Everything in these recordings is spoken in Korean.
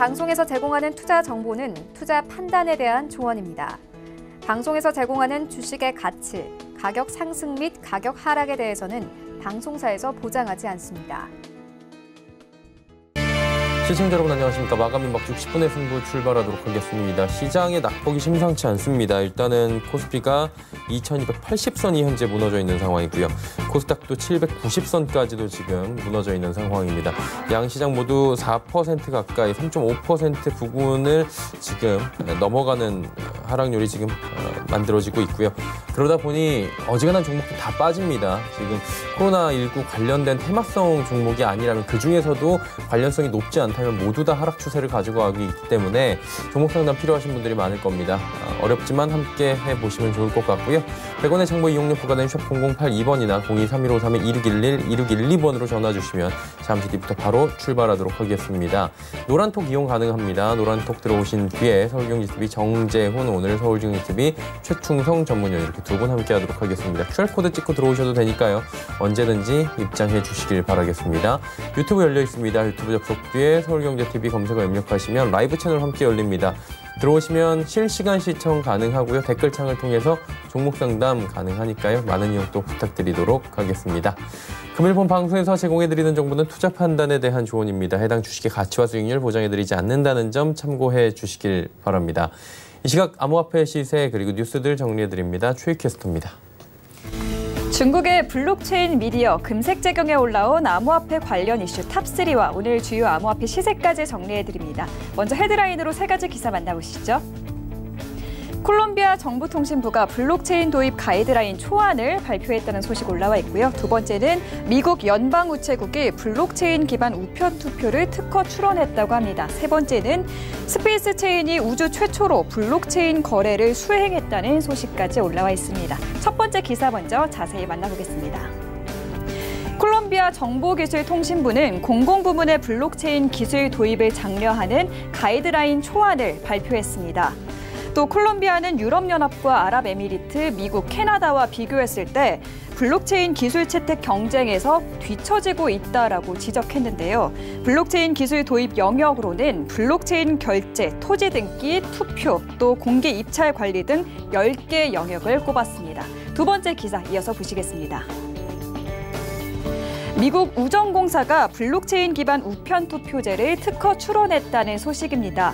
방송에서 제공하는 투자 정보는 투자 판단에 대한 조언입니다. 방송에서 제공하는 주식의 가치, 가격 상승 및 가격 하락에 대해서는 방송사에서 보장하지 않습니다. 시청자 여러분 안녕하십니까. 마감인 막 60분의 승부 출발하도록 하겠습니다. 시장의 낙폭이 심상치 않습니다. 일단은 코스피가 2280선이 현재 무너져 있는 상황이고요. 코스닥도 790선까지도 지금 무너져 있는 상황입니다. 양 시장 모두 4% 가까이 3.5% 부근을 지금 넘어가는 하락률이 지금 만들어지고 있고요. 그러다 보니 어지간한 종목도 다 빠집니다. 지금 코로나19 관련된 테마성 종목이 아니라면 그중에서도 관련성이 높지 않다면 모두 다 하락 추세를 가지고 가기 때문에 종목 상담 필요하신 분들이 많을 겁니다. 어렵지만 함께 해보시면 좋을 것 같고요. 100원의 정보 이용료 부과된 샵 0082번이나 023153-2611, 2612번으로 전화 주시면 잠시 뒤부터 바로 출발하도록 하겠습니다. 노란톡 이용 가능합니다. 노란톡 들어오신 뒤에 서울경제TV 정재훈, 오늘 서울경제TV 최충성 전문위원 이렇게 두 분 함께 하도록 하겠습니다. QR코드 찍고 들어오셔도 되니까요. 언제든지 입장해 주시길 바라겠습니다. 유튜브 열려 있습니다. 유튜브 접속 뒤에 서울경제TV 검색어 입력하시면 라이브 채널 함께 열립니다. 들어오시면 실시간 시청 가능하고요. 댓글창을 통해서 종목 상담 가능하니까요. 많은 이용 또 부탁드리도록 하겠습니다. 금일 본 방송에서 제공해드리는 정보는 투자 판단에 대한 조언입니다. 해당 주식의 가치와 수익률 보장해드리지 않는다는 점 참고해 주시길 바랍니다. 이 시각 암호화폐 시세 그리고 뉴스들 정리해드립니다. 최익캐스터입니다. 중국의 블록체인 미디어 금색재경에 올라온 암호화폐 관련 이슈 탑3와 오늘 주요 암호화폐 시세까지 정리해드립니다. 먼저 헤드라인으로 세 가지 기사 만나보시죠. 콜롬비아 정보통신부가 블록체인 도입 가이드라인 초안을 발표했다는 소식 올라와 있고요. 두 번째는 미국 연방우체국이 블록체인 기반 우편 투표를 특허 출원했다고 합니다. 세 번째는 스페이스 체인이 우주 최초로 블록체인 거래를 수행했다는 소식까지 올라와 있습니다. 첫 번째 기사 먼저 자세히 만나보겠습니다. 콜롬비아 정보기술통신부는 공공부문의 블록체인 기술 도입을 장려하는 가이드라인 초안을 발표했습니다. 또 콜롬비아는 유럽연합과 아랍에미리트, 미국, 캐나다와 비교했을 때 블록체인 기술 채택 경쟁에서 뒤처지고 있다라고 지적했는데요. 블록체인 기술 도입 영역으로는 블록체인 결제, 토지 등기, 투표, 또 공개 입찰 관리 등 10개 영역을 꼽았습니다. 두 번째 기사 이어서 보시겠습니다. 미국 우정공사가 블록체인 기반 우편 투표제를 특허 출원했다는 소식입니다.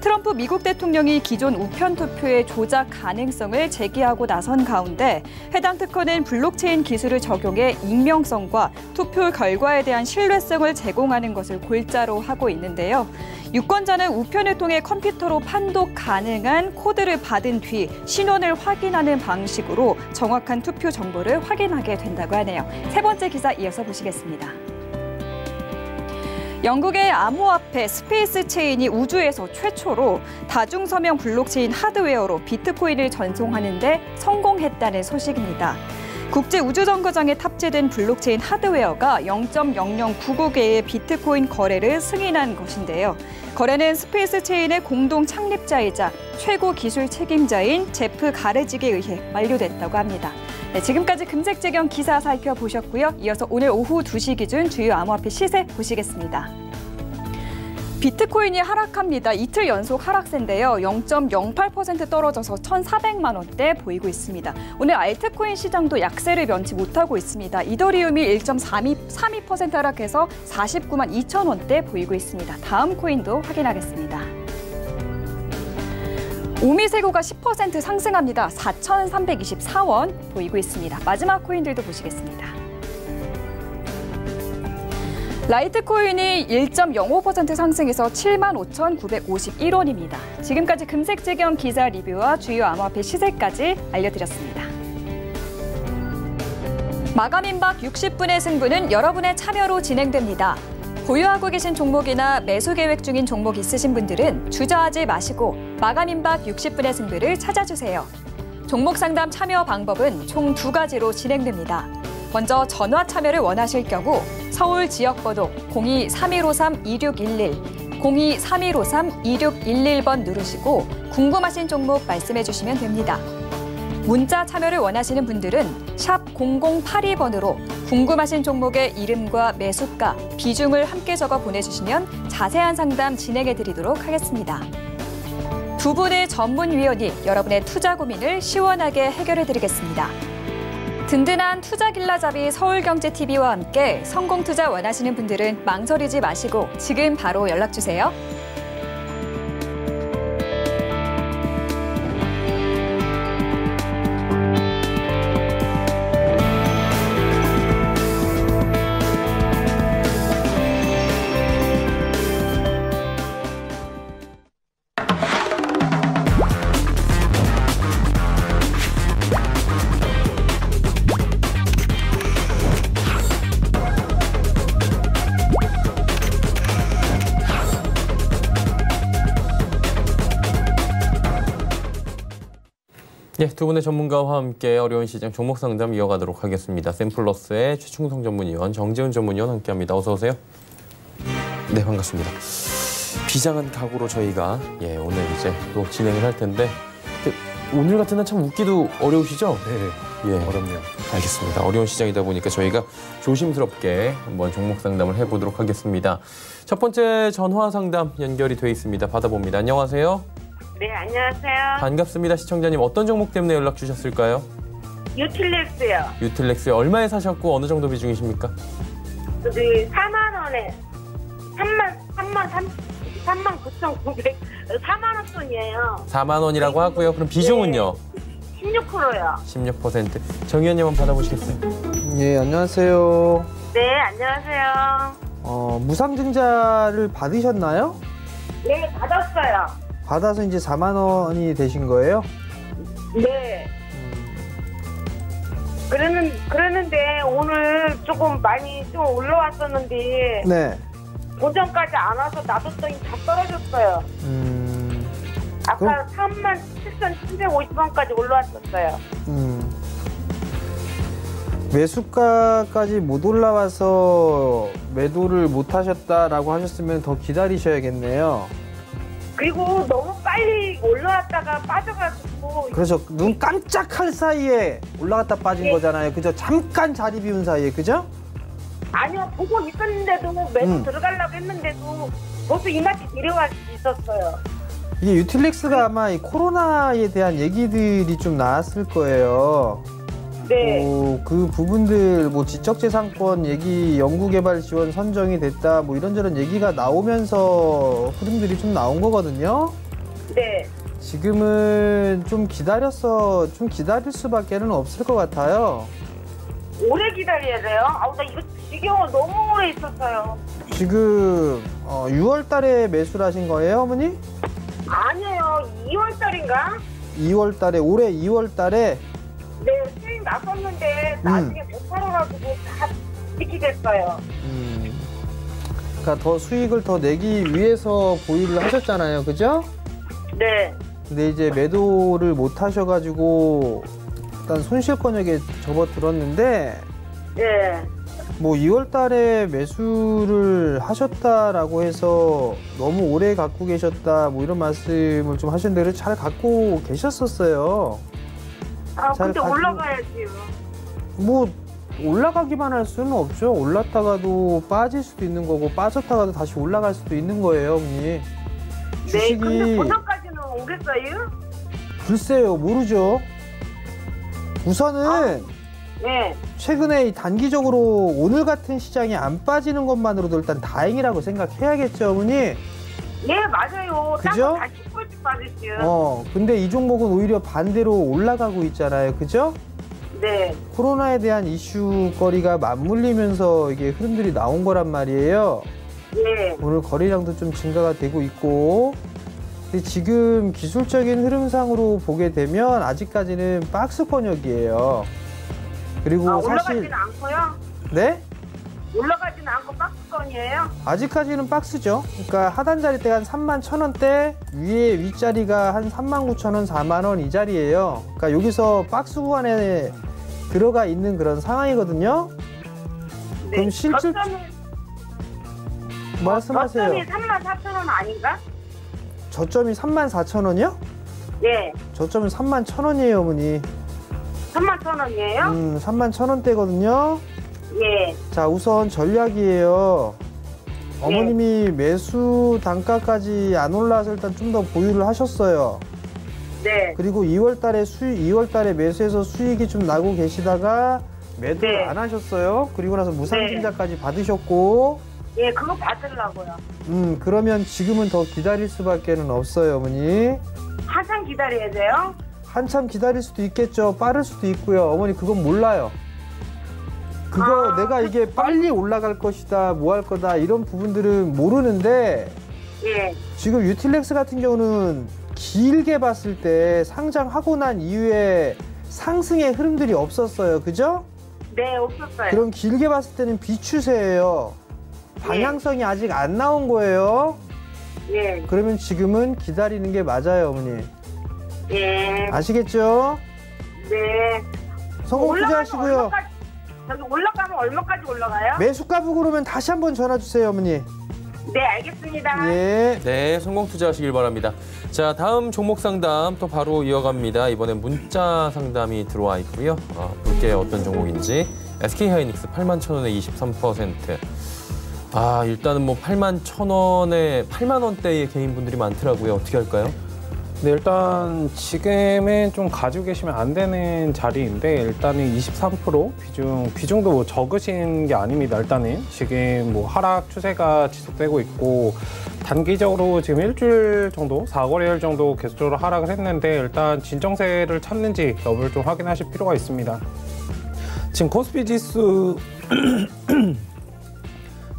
트럼프 미국 대통령이 기존 우편 투표의 조작 가능성을 제기하고 나선 가운데 해당 특허는 블록체인 기술을 적용해 익명성과 투표 결과에 대한 신뢰성을 제공하는 것을 골자로 하고 있는데요. 유권자는 우편을 통해 컴퓨터로 판독 가능한 코드를 받은 뒤 신원을 확인하는 방식으로 정확한 투표 정보를 확인하게 된다고 하네요. 세 번째 기사 이어서 보시겠습니다. 영국의 암호화폐 스페이스 체인이 우주에서 최초로 다중서명 블록체인 하드웨어로 비트코인을 전송하는 데 성공했다는 소식입니다. 국제우주정거장에 탑재된 블록체인 하드웨어가 0.0099개의 비트코인 거래를 승인한 것인데요. 거래는 스페이스 체인의 공동 창립자이자 최고 기술 책임자인 제프 가레직에 의해 완료됐다고 합니다. 네, 지금까지 금색재경 기사 살펴보셨고요. 이어서 오늘 오후 2시 기준 주요 암호화폐 시세 보시겠습니다. 비트코인이 하락합니다. 이틀 연속 하락세인데요. 0.08% 떨어져서 1,400만 원대 보이고 있습니다. 오늘 알트코인 시장도 약세를 면치 못하고 있습니다. 이더리움이 1.32% 하락해서 49만 2천 원대 보이고 있습니다. 다음 코인도 확인하겠습니다. 오미세고가 10% 상승합니다. 4,324원 보이고 있습니다. 마지막 코인들도 보시겠습니다. 라이트코인이 1.05% 상승해서 75,951원입니다. 지금까지 금색재경 기사 리뷰와 주요 암호화폐 시세까지 알려드렸습니다. 마감임박 60분의 승부는 여러분의 참여로 진행됩니다. 보유하고 계신 종목이나 매수 계획 중인 종목 있으신 분들은 주저하지 마시고 마감임박 60분의 승부를 찾아주세요. 종목 상담 참여 방법은 총 2가지로 진행됩니다. 먼저 전화 참여를 원하실 경우 서울 지역번호 02-3153-2611, 02-3153-2611번 누르시고 궁금하신 종목 말씀해 주시면 됩니다. 문자 참여를 원하시는 분들은 샵 0082번으로 궁금하신 종목의 이름과 매수가, 비중을 함께 적어 보내주시면 자세한 상담 진행해드리도록 하겠습니다. 두 분의 전문위원이 여러분의 투자 고민을 시원하게 해결해드리겠습니다. 든든한 투자길라잡이 서울경제TV와 함께 성공투자 원하시는 분들은 망설이지 마시고 지금 바로 연락주세요. 네, 두 분의 전문가와 함께 어려운 시장 종목 상담 이어가도록 하겠습니다. 샘플러스의 최충성 전문위원, 정재훈 전문위원 함께합니다. 어서 오세요. 네, 반갑습니다. 비장한 각오로 저희가 오늘 이제 또 진행을 할 텐데 오늘 같은 날 참 웃기도 어려우시죠? 네, 어렵네요. 알겠습니다. 어려운 시장이다 보니까 저희가 조심스럽게 한번 종목 상담을 해보도록 하겠습니다. 첫 번째 전화 상담 연결이 돼 있습니다. 받아봅니다. 안녕하세요. 네, 안녕하세요. 반갑습니다. 시청자님 어떤 종목 때문에 연락 주셨을까요? 유틸렉스요. 유틸렉스 얼마에 사셨고 어느 정도 비중이십니까? 4만 원에 3만 9,900 4만 원 돈이에요. 4만 원이라고 하고요. 그럼 비중은요? 16%요. 16%. 정 의원님 한번 받아보시겠어요? 예, 안녕하세요. 네, 안녕하세요. 무상증자를 받으셨나요? 네, 받았어요. 받아서 이제 4만 원이 되신 거예요? 네. 그러는데 오늘 조금 많이 좀 올라왔었는데 네. 고점까지 안 와서 놔뒀더니 다 떨어졌어요. 아까 37,750원까지 올라왔었어요. 매수가까지 못 올라와서 매도를 못 하셨다라고 하셨으면 더 기다리셔야겠네요. 그리고 너무 빨리 올라왔다가 빠져가지고. 그렇죠. 눈 깜짝할 사이에 올라갔다 빠진 거잖아요. 그죠? 잠깐 자리 비운 사이에, 그죠? 아니요, 보고 있었는데도 매도 들어가려고 했는데도 벌써 이마치 내려와 있었어요. 이게 유틸렉스가 아마 이 코로나에 대한 얘기들이 좀 나왔을 거예요. 네. 그 부분들 지적재산권 얘기, 연구개발 지원 선정이 됐다 이런저런 얘기가 나오면서 흐름들이 좀 나온 거거든요. 네. 지금은 좀 기다릴 수밖에는 없을 것 같아요. 오래 기다려야 돼요? 나 이거 지겨워. 너무 오래 있었어요. 지금 6월 달에 매수를 하신 거예요, 어머니? 아니에요. 2월 달인가? 2월 달에, 올해 2월 달에? 네, 수익 났었는데 나중에 못 팔아가지고 다 이렇게 됐어요. 그러니까 더 수익을 더 내기 위해서 보유를 하셨잖아요, 그죠? 네. 근데 이제 매도를 못 하셔가지고 일단 손실권역에 접어들었는데 네. 2월 달에 매수를 하셨다라고 해서 너무 오래 갖고 계셨다 이런 말씀을 좀 하셨는데 잘 갖고 계셨었어요. 근데 올라가야지요. 올라가기만 할 수는 없죠. 올랐다가도 빠질 수도 있는 거고 빠졌다가도 다시 올라갈 수도 있는 거예요, 어머니. 네, 근데 고점까지는 오겠어요? 글쎄요, 모르죠. 우선은 네. 최근에 단기적으로 오늘 같은 시장이 안 빠지는 것만으로도 일단 다행이라고 생각해야겠죠, 어머니? 네, 맞아요. 그죠? 다시 10%씩 빠졌죠. 근데 이 종목은 오히려 반대로 올라가고 있잖아요, 그죠? 네. 코로나에 대한 이슈거리가 맞물리면서 이게 흐름들이 나온 거란 말이에요. 네. 오늘 거래량도 좀 증가가 되고 있고, 근데 지금 기술적인 흐름상으로 보게 되면 아직까지는 박스 권역이에요. 그리고 사실 올라가지는 않고요? 네? 올라가지는 않고 박스권이에요? 아직까지는 박스죠. 그러니까 하단 자리대가 한 31,000원대, 위에 윗자리가 한 39,000원, 4만 원 이 자리예요. 그러니까 여기서 박스 구간에 들어가 있는 그런 상황이거든요. 네. 그럼 실질 말씀하세요. 저점이 34,000원 아닌가? 저점이 34,000원이요? 네. 저점은 31,000원이에요, 어머니. 31,000원이에요? 31,000원대거든요. 예. 자, 우선 전략이에요. 어머님이 매수 단가까지 안 올라서 일단 좀 더 보유를 하셨어요. 네. 그리고 2월달에 매수해서 수익이 좀 나고 계시다가 매도를 네. 안 하셨어요. 그리고 나서 무상증자까지 받으셨고, 예, 그거 받으려고요. 그러면 지금은 더 기다릴 수밖에는 없어요, 어머니. 한참 기다려야 돼요? 한참 기다릴 수도 있겠죠. 빠를 수도 있고요. 어머니 그건 몰라요. 그거 내가 이게 빨리 올라갈 것이다, 뭐 할 거다 이런 부분들은 모르는데 예. 지금 유틸렉스 같은 경우는 길게 봤을 때 상장하고 난 이후에 상승의 흐름들이 없었어요. 그죠? 네, 없었어요. 그럼 길게 봤을 때는 비추세예요. 방향성이 아직 안 나온 거예요. 예. 그러면 지금은 기다리는 게 맞아요, 어머니. 예. 아시겠죠? 네. 성공 투자하시고요. 저기 올라가면 얼마까지 올라가요? 매수가 보고 그러면 다시 한번 전화 주세요, 어머니. 네, 알겠습니다. 예. 네, 성공 투자하시길 바랍니다. 자, 다음 종목 상담 또 바로 이어갑니다. 이번엔 문자 상담이 들어와 있고요. 볼게요, 어떤 종목인지. SK하이닉스 81,000원에 23%. 일단은 뭐 81,000원에 8만 원대의 개인분들이 많더라고요. 어떻게 할까요? 네, 일단 지금은 좀 가지고 계시면 안 되는 자리인데 일단은 23% 비중도 뭐 적으신 게 아닙니다. 일단은 지금 뭐 하락 추세가 지속되고 있고 단기적으로 지금 일주일 정도 4거래일 정도 계속적으로 하락을 했는데 일단 진정세를 찾는지 여부를 좀 확인하실 필요가 있습니다. 지금 코스피 지수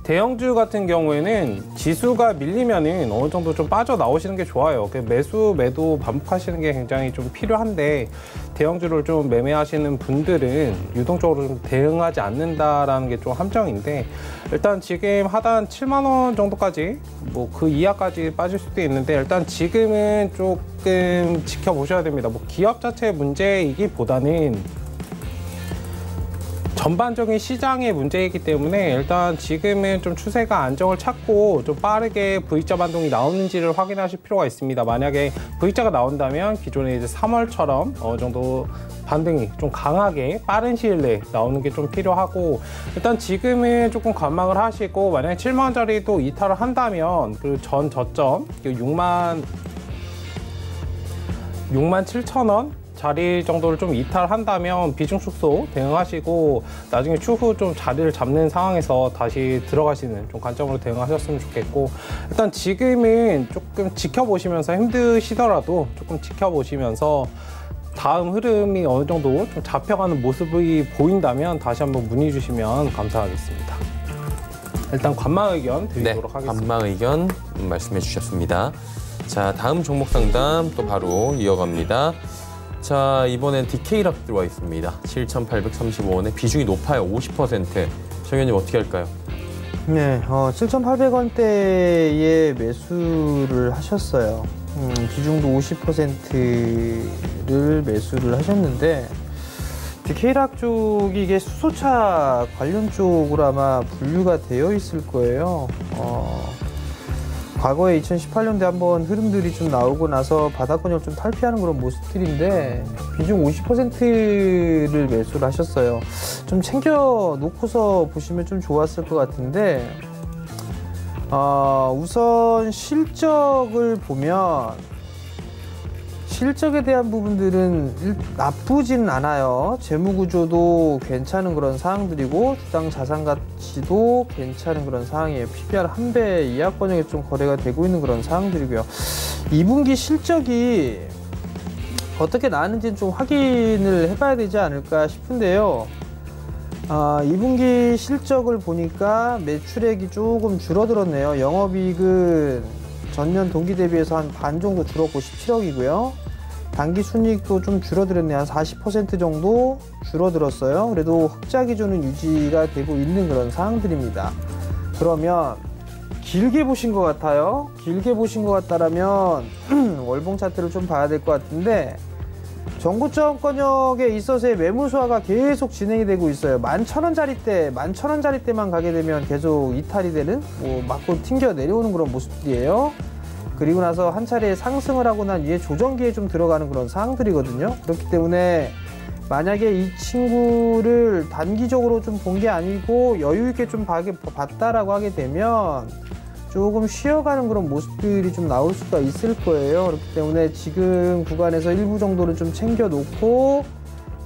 대형주 같은 경우에는 지수가 밀리면은 어느 정도 좀 빠져나오시는 게 좋아요. 매수, 매도 반복하시는 게 굉장히 좀 필요한데 대형주를 좀 매매하시는 분들은 유동적으로 좀 대응하지 않는다라는 게 좀 함정인데 일단 지금 하단 7만 원 정도까지 뭐 그 이하까지 빠질 수도 있는데 일단 지금은 조금 지켜보셔야 됩니다. 뭐 기업 자체의 문제이기보다는 전반적인 시장의 문제이기 때문에 일단 지금은 좀 추세가 안정을 찾고 좀 빠르게 V자 반동이 나오는지를 확인하실 필요가 있습니다. 만약에 V자가 나온다면 기존에 이제 3월처럼 어느 정도 반등이 좀 강하게 빠른 시일 내에 나오는 게 좀 필요하고 일단 지금은 조금 관망을 하시고 만약에 7만 원짜리도 이탈을 한다면 그 전 저점 6만 7천 원 자리 정도를 좀 이탈한다면 비중 축소 대응하시고 나중에 추후 좀 자리를 잡는 상황에서 다시 들어가시는 좀 관점으로 대응하셨으면 좋겠고 일단 지금은 조금 지켜보시면서 힘드시더라도 조금 지켜보시면서 다음 흐름이 어느 정도 좀 잡혀가는 모습이 보인다면 다시 한번 문의 주시면 감사하겠습니다. 일단 관망 의견 드리도록 하겠습니다. 관망 의견 말씀해 주셨습니다. 자, 다음 종목 상담 또 바로 이어갑니다. 자, 이번엔 DK락 들어와 있습니다. 7,835원에 비중이 높아요. 50%. 정현님 어떻게 할까요? 네, 7,800원대에 매수를 하셨어요. 비중도 50%를 매수를 하셨는데 DK락 쪽이 이게 수소차 관련 쪽으로 아마 분류가 되어 있을 거예요. 과거에 2018년도에 한번 흐름들이 좀 나오고 나서 바닥권을 좀 탈피하는 그런 모습들인데 비중 50%를 매수를 하셨어요. 좀 챙겨 놓고서 보시면 좀 좋았을 것 같은데 우선 실적을 보면 실적에 대한 부분들은 나쁘지는 않아요. 재무구조도 괜찮은 그런 상황들이고 주당 자산 가치도 괜찮은 그런 상황이에요. PBR 1배 이하권역에 좀 거래가 되고 있는 그런 상황들이고요. 2분기 실적이 어떻게 나왔는지는 좀 확인을 해봐야 되지 않을까 싶은데요. 2분기 실적을 보니까 매출액이 조금 줄어들었네요. 영업이익은 전년 동기 대비해서 한 반 정도 줄었고 17억이고요. 당기 순이익도 좀 줄어들었네요. 한 40% 정도 줄어들었어요. 그래도 흑자 기조는 유지가 되고 있는 그런 상황들입니다. 그러면 길게 보신 것 같아요. 길게 보신 것 같다라면 월봉 차트를 좀 봐야 될 것 같은데 정고점권역에 있어서의 매물 소화가 계속 진행이 되고 있어요. 11,000원짜리대만 가게 되면 계속 이탈이 되는 뭐 맞고 튕겨 내려오는 그런 모습들이에요. 그리고 나서 한 차례 상승을 하고 난 이후에 조정기에 좀 들어가는 그런 상황들이거든요. 그렇기 때문에 만약에 이 친구를 단기적으로 좀 본 게 아니고 여유 있게 좀 봤다라고 하게 되면 조금 쉬어가는 그런 모습들이 좀 나올 수가 있을 거예요. 그렇기 때문에 지금 구간에서 일부 정도는 좀 챙겨놓고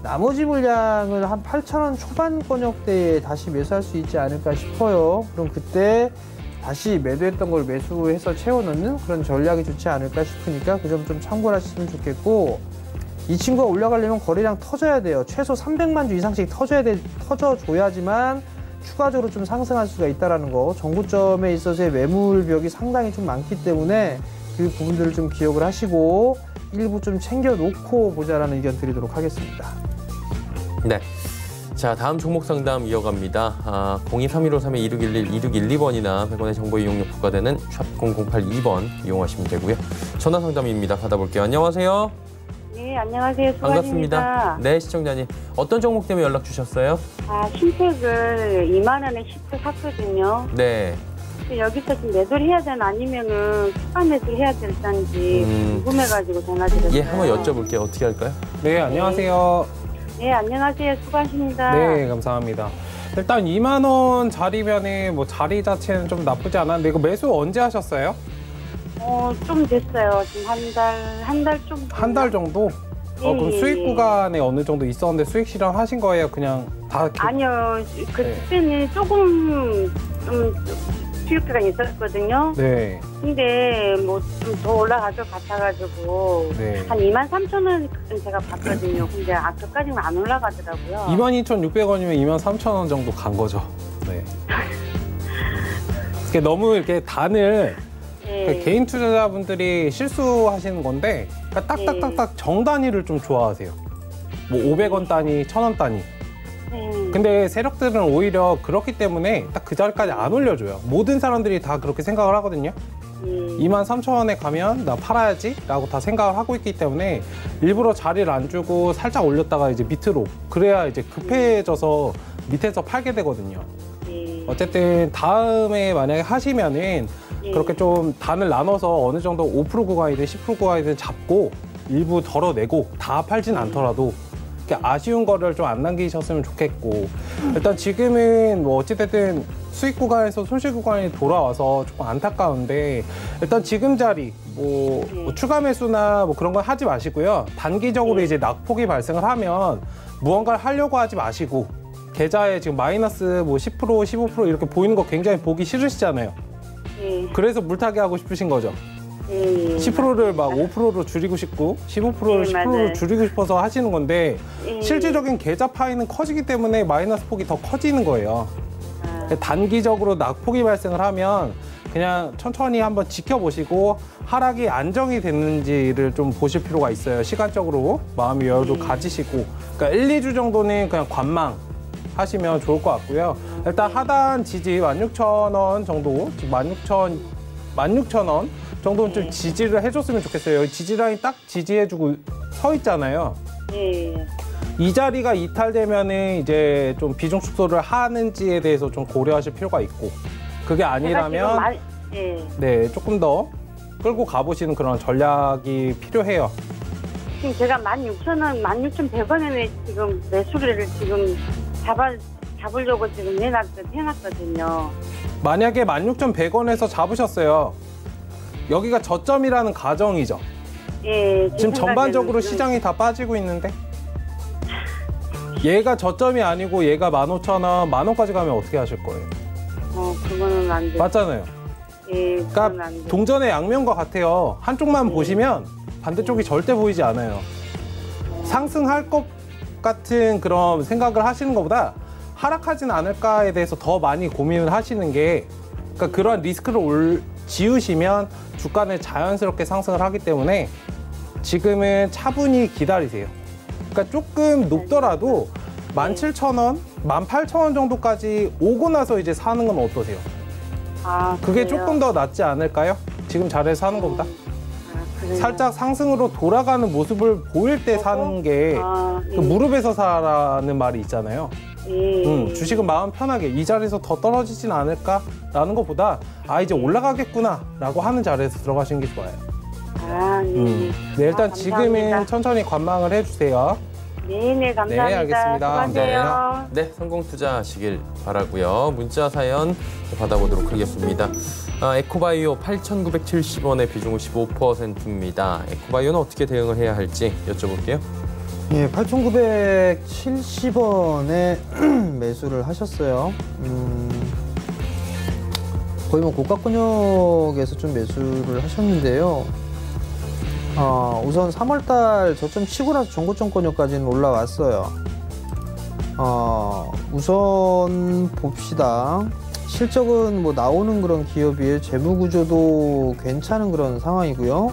나머지 물량을 한 8,000원 초반권역대에 다시 매수할 수 있지 않을까 싶어요. 그럼 그때 다시 매도했던 걸 매수해서 채워넣는 그런 전략이 좋지 않을까 싶으니까 그 점 좀 참고를 하시면 좋겠고, 이 친구가 올라가려면 거래량 터져야 돼요. 최소 300만 주 이상씩 터져줘야지만 추가적으로 좀 상승할 수가 있다는 거. 정고점에 있어서의 매물벽이 상당히 좀 많기 때문에 그 부분들을 좀 기억을 하시고 일부 좀 챙겨놓고 보자라는 의견 드리도록 하겠습니다. 네. 자, 다음 종목 상담 이어갑니다. 023153-2611, 2612번이나 100원의 정보 이용료 부과되는 샵 0082번 이용하시면 되고요. 전화 상담입니다. 받아볼게요. 안녕하세요. 네, 안녕하세요. 수고하십니다. 반갑습니다. 네, 시청자님. 어떤 종목 때문에 연락 주셨어요? 신택을 2만 원에 10주 샀거든요. 네. 여기서 지금 매도를 해야 되나 아니면은 추가 매도를 해야 될지 궁금해가지고 전화드렸어요. 예, 한번 여쭤볼게요. 어떻게 할까요? 네, 안녕하세요. 네, 안녕하세요. 수고하십니다. 네, 감사합니다. 일단 2만 원짜리면은 뭐 자리 자체는 좀 나쁘지 않았는데 이거 매수 언제 하셨어요? 좀 됐어요. 지금 한 달 좀. 한 달 정도? 그럼 수익 구간에 어느 정도 있었는데 수익 실현하신 거예요? 그냥 다? 아니요. 그때는 조금 좀 수익 구간이 있었거든요. 네. 근데 뭐 좀 더 올라갈 것 같아가지고 네. 한 23,000원 제가 봤거든요. 근데 아까까지는 안 올라가더라고요. 22,600원이면 23,000원 정도 간 거죠. 네. 이렇게 너무 이렇게 단을 네. 개인 투자자분들이 실수하시는 건데 그러니까 딱딱딱딱 정 단위를 좀 좋아하세요. 뭐 500원 단위, 1,000원 단위. 근데 세력들은 오히려 그렇기 때문에 딱 그 자리까지 안 올려줘요. 모든 사람들이 다 그렇게 생각을 하거든요. 23,000원에 가면 나 팔아야지 라고 다 생각을 하고 있기 때문에 일부러 자리를 안 주고 살짝 올렸다가 이제 밑으로, 그래야 이제 급해져서 밑에서 팔게 되거든요. 어쨌든 다음에 만약에 하시면은 그렇게 좀 단을 나눠서 어느 정도 5% 구간이든 10% 구간이든 잡고 일부 덜어내고 다 팔진 않더라도 이렇게 아쉬운 거를 좀 안 남기셨으면 좋겠고, 일단 지금은 뭐 어찌됐든 수익 구간에서 손실 구간이 돌아와서 조금 안타까운데, 일단 지금 자리 뭐 추가 매수나 뭐 그런 건 하지 마시고요. 단기적으로 이제 낙폭이 발생을 하면 무언가를 하려고 하지 마시고, 계좌에 지금 마이너스 뭐 10%, 15% 이렇게 보이는 거 굉장히 보기 싫으시잖아요. 그래서 물타기 하고 싶으신 거죠. 10%를 막 5%로 줄이고 싶고 15%를 10%로 줄이고 싶어서 하시는 건데, 실질적인 계좌 파이는 커지기 때문에 마이너스 폭이 더 커지는 거예요. 단기적으로 낙폭이 발생을 하면 그냥 천천히 한번 지켜보시고 하락이 안정이 됐는지를 좀 보실 필요가 있어요. 시간적으로 마음의 여유를 가지시고, 그러니까 1, 2주 정도는 그냥 관망 하시면 좋을 것 같고요. 일단 하단 지지 16,000원 정도, 16,000원 정도는 좀 지지를 해줬으면 좋겠어요. 여기 지지 라인 딱 지지해주고 서 있잖아요. 이 자리가 이탈되면은 이제 좀 비중 축소를 하는지에 대해서 좀 고려하실 필요가 있고, 그게 아니라면 네, 조금 더 끌고 가보시는 그런 전략이 필요해요. 지금 제가 16,000원, 16,100원에 지금 매수를 지금 잡으려고 지금 해놨거든요. 만약에 16,100원에서 잡으셨어요. 여기가 저점이라는 가정이죠. 지금 전반적으로 시장이 다 빠지고 있는데 얘가 저점이 아니고 얘가 15,000원, 10,000원까지 가면 어떻게 하실 거예요? 그거는 안 돼요. 맞잖아요. 그러니까 동전의 양면과 같아요. 한쪽만 보시면 반대쪽이 절대 보이지 않아요. 상승할 것 같은 그런 생각을 하시는 것보다 하락하진 않을까에 대해서 더 많이 고민을 하시는 게, 그러니까 그러한 리스크를 지우시면 주가는 자연스럽게 상승을 하기 때문에 지금은 차분히 기다리세요. 그러니까 조금 높더라도 17,000원, 18,000원 정도까지 오고 나서 이제 사는 건 어떠세요? 그게 조금 더 낫지 않을까요? 지금 자리에서 사는 것보다? 살짝 상승으로 돌아가는 모습을 보일 때 사는 게 그 무릎에서 사라는 말이 있잖아요. 주식은 마음 편하게 이 자리에서 더 떨어지진 않을까라는 것보다 이제 올라가겠구나라고 하는 자리에서 들어가시는 게 좋아요. 네, 일단 지금은 천천히 관망을 해주세요. 네네, 감사합니다. 네, 알겠습니다. 수고하세요. 네, 성공 투자하시길 바라고요. 문자 사연 받아보도록 하겠습니다. 에코바이오 8,970원의 비중은 15%입니다. 에코바이오는 어떻게 대응을 해야 할지 여쭤볼게요. 예, 8,970원에 매수를 하셨어요. 거의 뭐 고가권역에서 좀 매수를 하셨는데요. 우선 3월달 저점 치고 나서 전고점권역까지는 올라왔어요. 우선 봅시다. 실적은 뭐 나오는 그런 기업이에요. 재무 구조도 괜찮은 그런 상황이고요.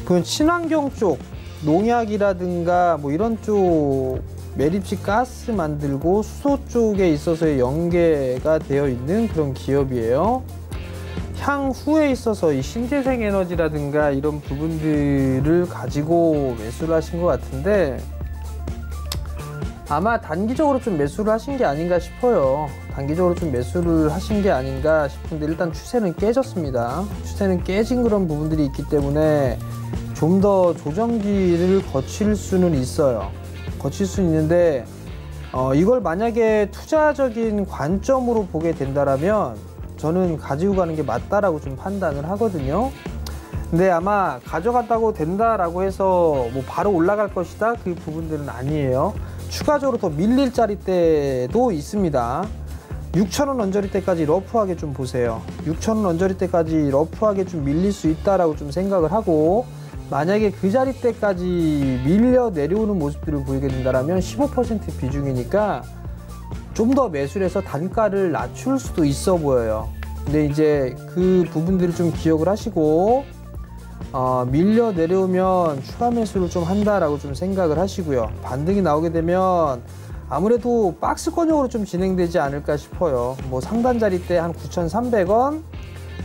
보면 친환경 쪽, 농약이라든가 뭐 이런 쪽 매립식 가스 만들고 수소 쪽에 있어서의 연계가 되어 있는 그런 기업이에요. 향후에 있어서 이 신재생 에너지라든가 이런 부분들을 가지고 매수를 하신 것 같은데 아마 단기적으로 좀 매수를 하신 게 아닌가 싶어요. 단기적으로 좀 매수를 하신 게 아닌가 싶은데 일단 추세는 깨졌습니다. 추세는 깨진 그런 부분들이 있기 때문에 좀 더 조정기를 거칠 수는 있어요. 거칠 수는 있는데 이걸 만약에 투자적인 관점으로 보게 된다라면 저는 가지고 가는 게 맞다라고 좀 판단을 하거든요. 근데 아마 가져갔다고 된다라고 해서 뭐 바로 올라갈 것이다 그 부분들은 아니에요. 추가적으로 더 밀릴 자리대도 있습니다. 6,000원 언저리대까지 러프하게 좀 보세요. 6,000원 언저리대까지 러프하게 좀 밀릴 수 있다라고 좀 생각을 하고 만약에 그 자리대까지 밀려 내려오는 모습들을 보이게 된다면 15% 비중이니까 좀 더 매수를 해서 단가를 낮출 수도 있어 보여요. 근데 이제 그 부분들을 좀 기억을 하시고 밀려 내려오면 추가 매수를 좀 한다라고 좀 생각을 하시고요. 반등이 나오게 되면 아무래도 박스권역으로 좀 진행되지 않을까 싶어요. 뭐 상단 자리대 한 9,300원,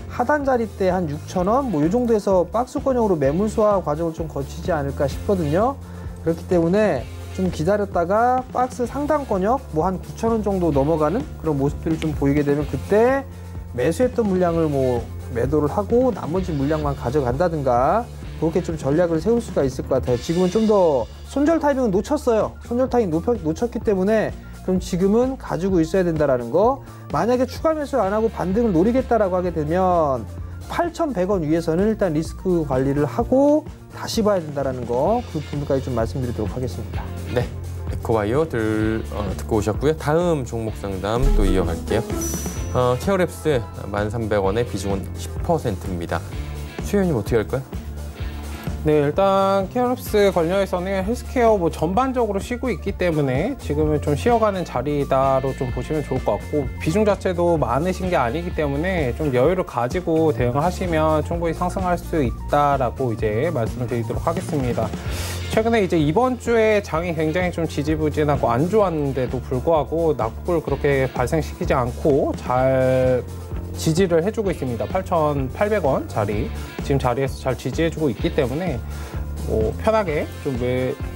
하단 자리대 한 6,000원, 뭐 이 정도에서 박스권역으로 매물 소화 과정을 좀 거치지 않을까 싶거든요. 그렇기 때문에 좀 기다렸다가 박스 상단권역 뭐 한 9,000원 정도 넘어가는 그런 모습들을 좀 보이게 되면 그때 매수했던 물량을 뭐 매도를 하고 나머지 물량만 가져간다든가 그렇게 좀 전략을 세울 수가 있을 것 같아요. 지금은 좀 더 손절 타이밍은 놓쳤어요. 손절 타이밍 놓쳤기 때문에 그럼 지금은 가지고 있어야 된다라는 거. 만약에 추가 매수를 안 하고 반등을 노리겠다라고 하게 되면 8,100원 위에서는 일단 리스크 관리를 하고 다시 봐야 된다라는 거. 그 부분까지 좀 말씀드리도록 하겠습니다. 네, 에코바이오 듣고 오셨고요. 다음 종목 상담 또 이어갈게요. 케어랩스 1,300원의 비중은 10%입니다. 수혜원님 어떻게 할까요? 네, 일단 케어랩스 관련해서는 헬스케어 뭐 전반적으로 쉬고 있기 때문에 지금은 좀 쉬어가는 자리다로 좀 보시면 좋을 것 같고 비중 자체도 많으신 게 아니기 때문에 좀 여유를 가지고 대응을 하시면 충분히 상승할 수 있다라고 이제 말씀을 드리도록 하겠습니다. 최근에 이제 이번 주에 장이 굉장히 좀 지지부진하고 안 좋았는데도 불구하고 낙폭을 그렇게 발생시키지 않고 잘 지지를 해주고 있습니다. 8,800원 자리 지금 자리에서 잘 지지해주고 있기 때문에 뭐 편하게 좀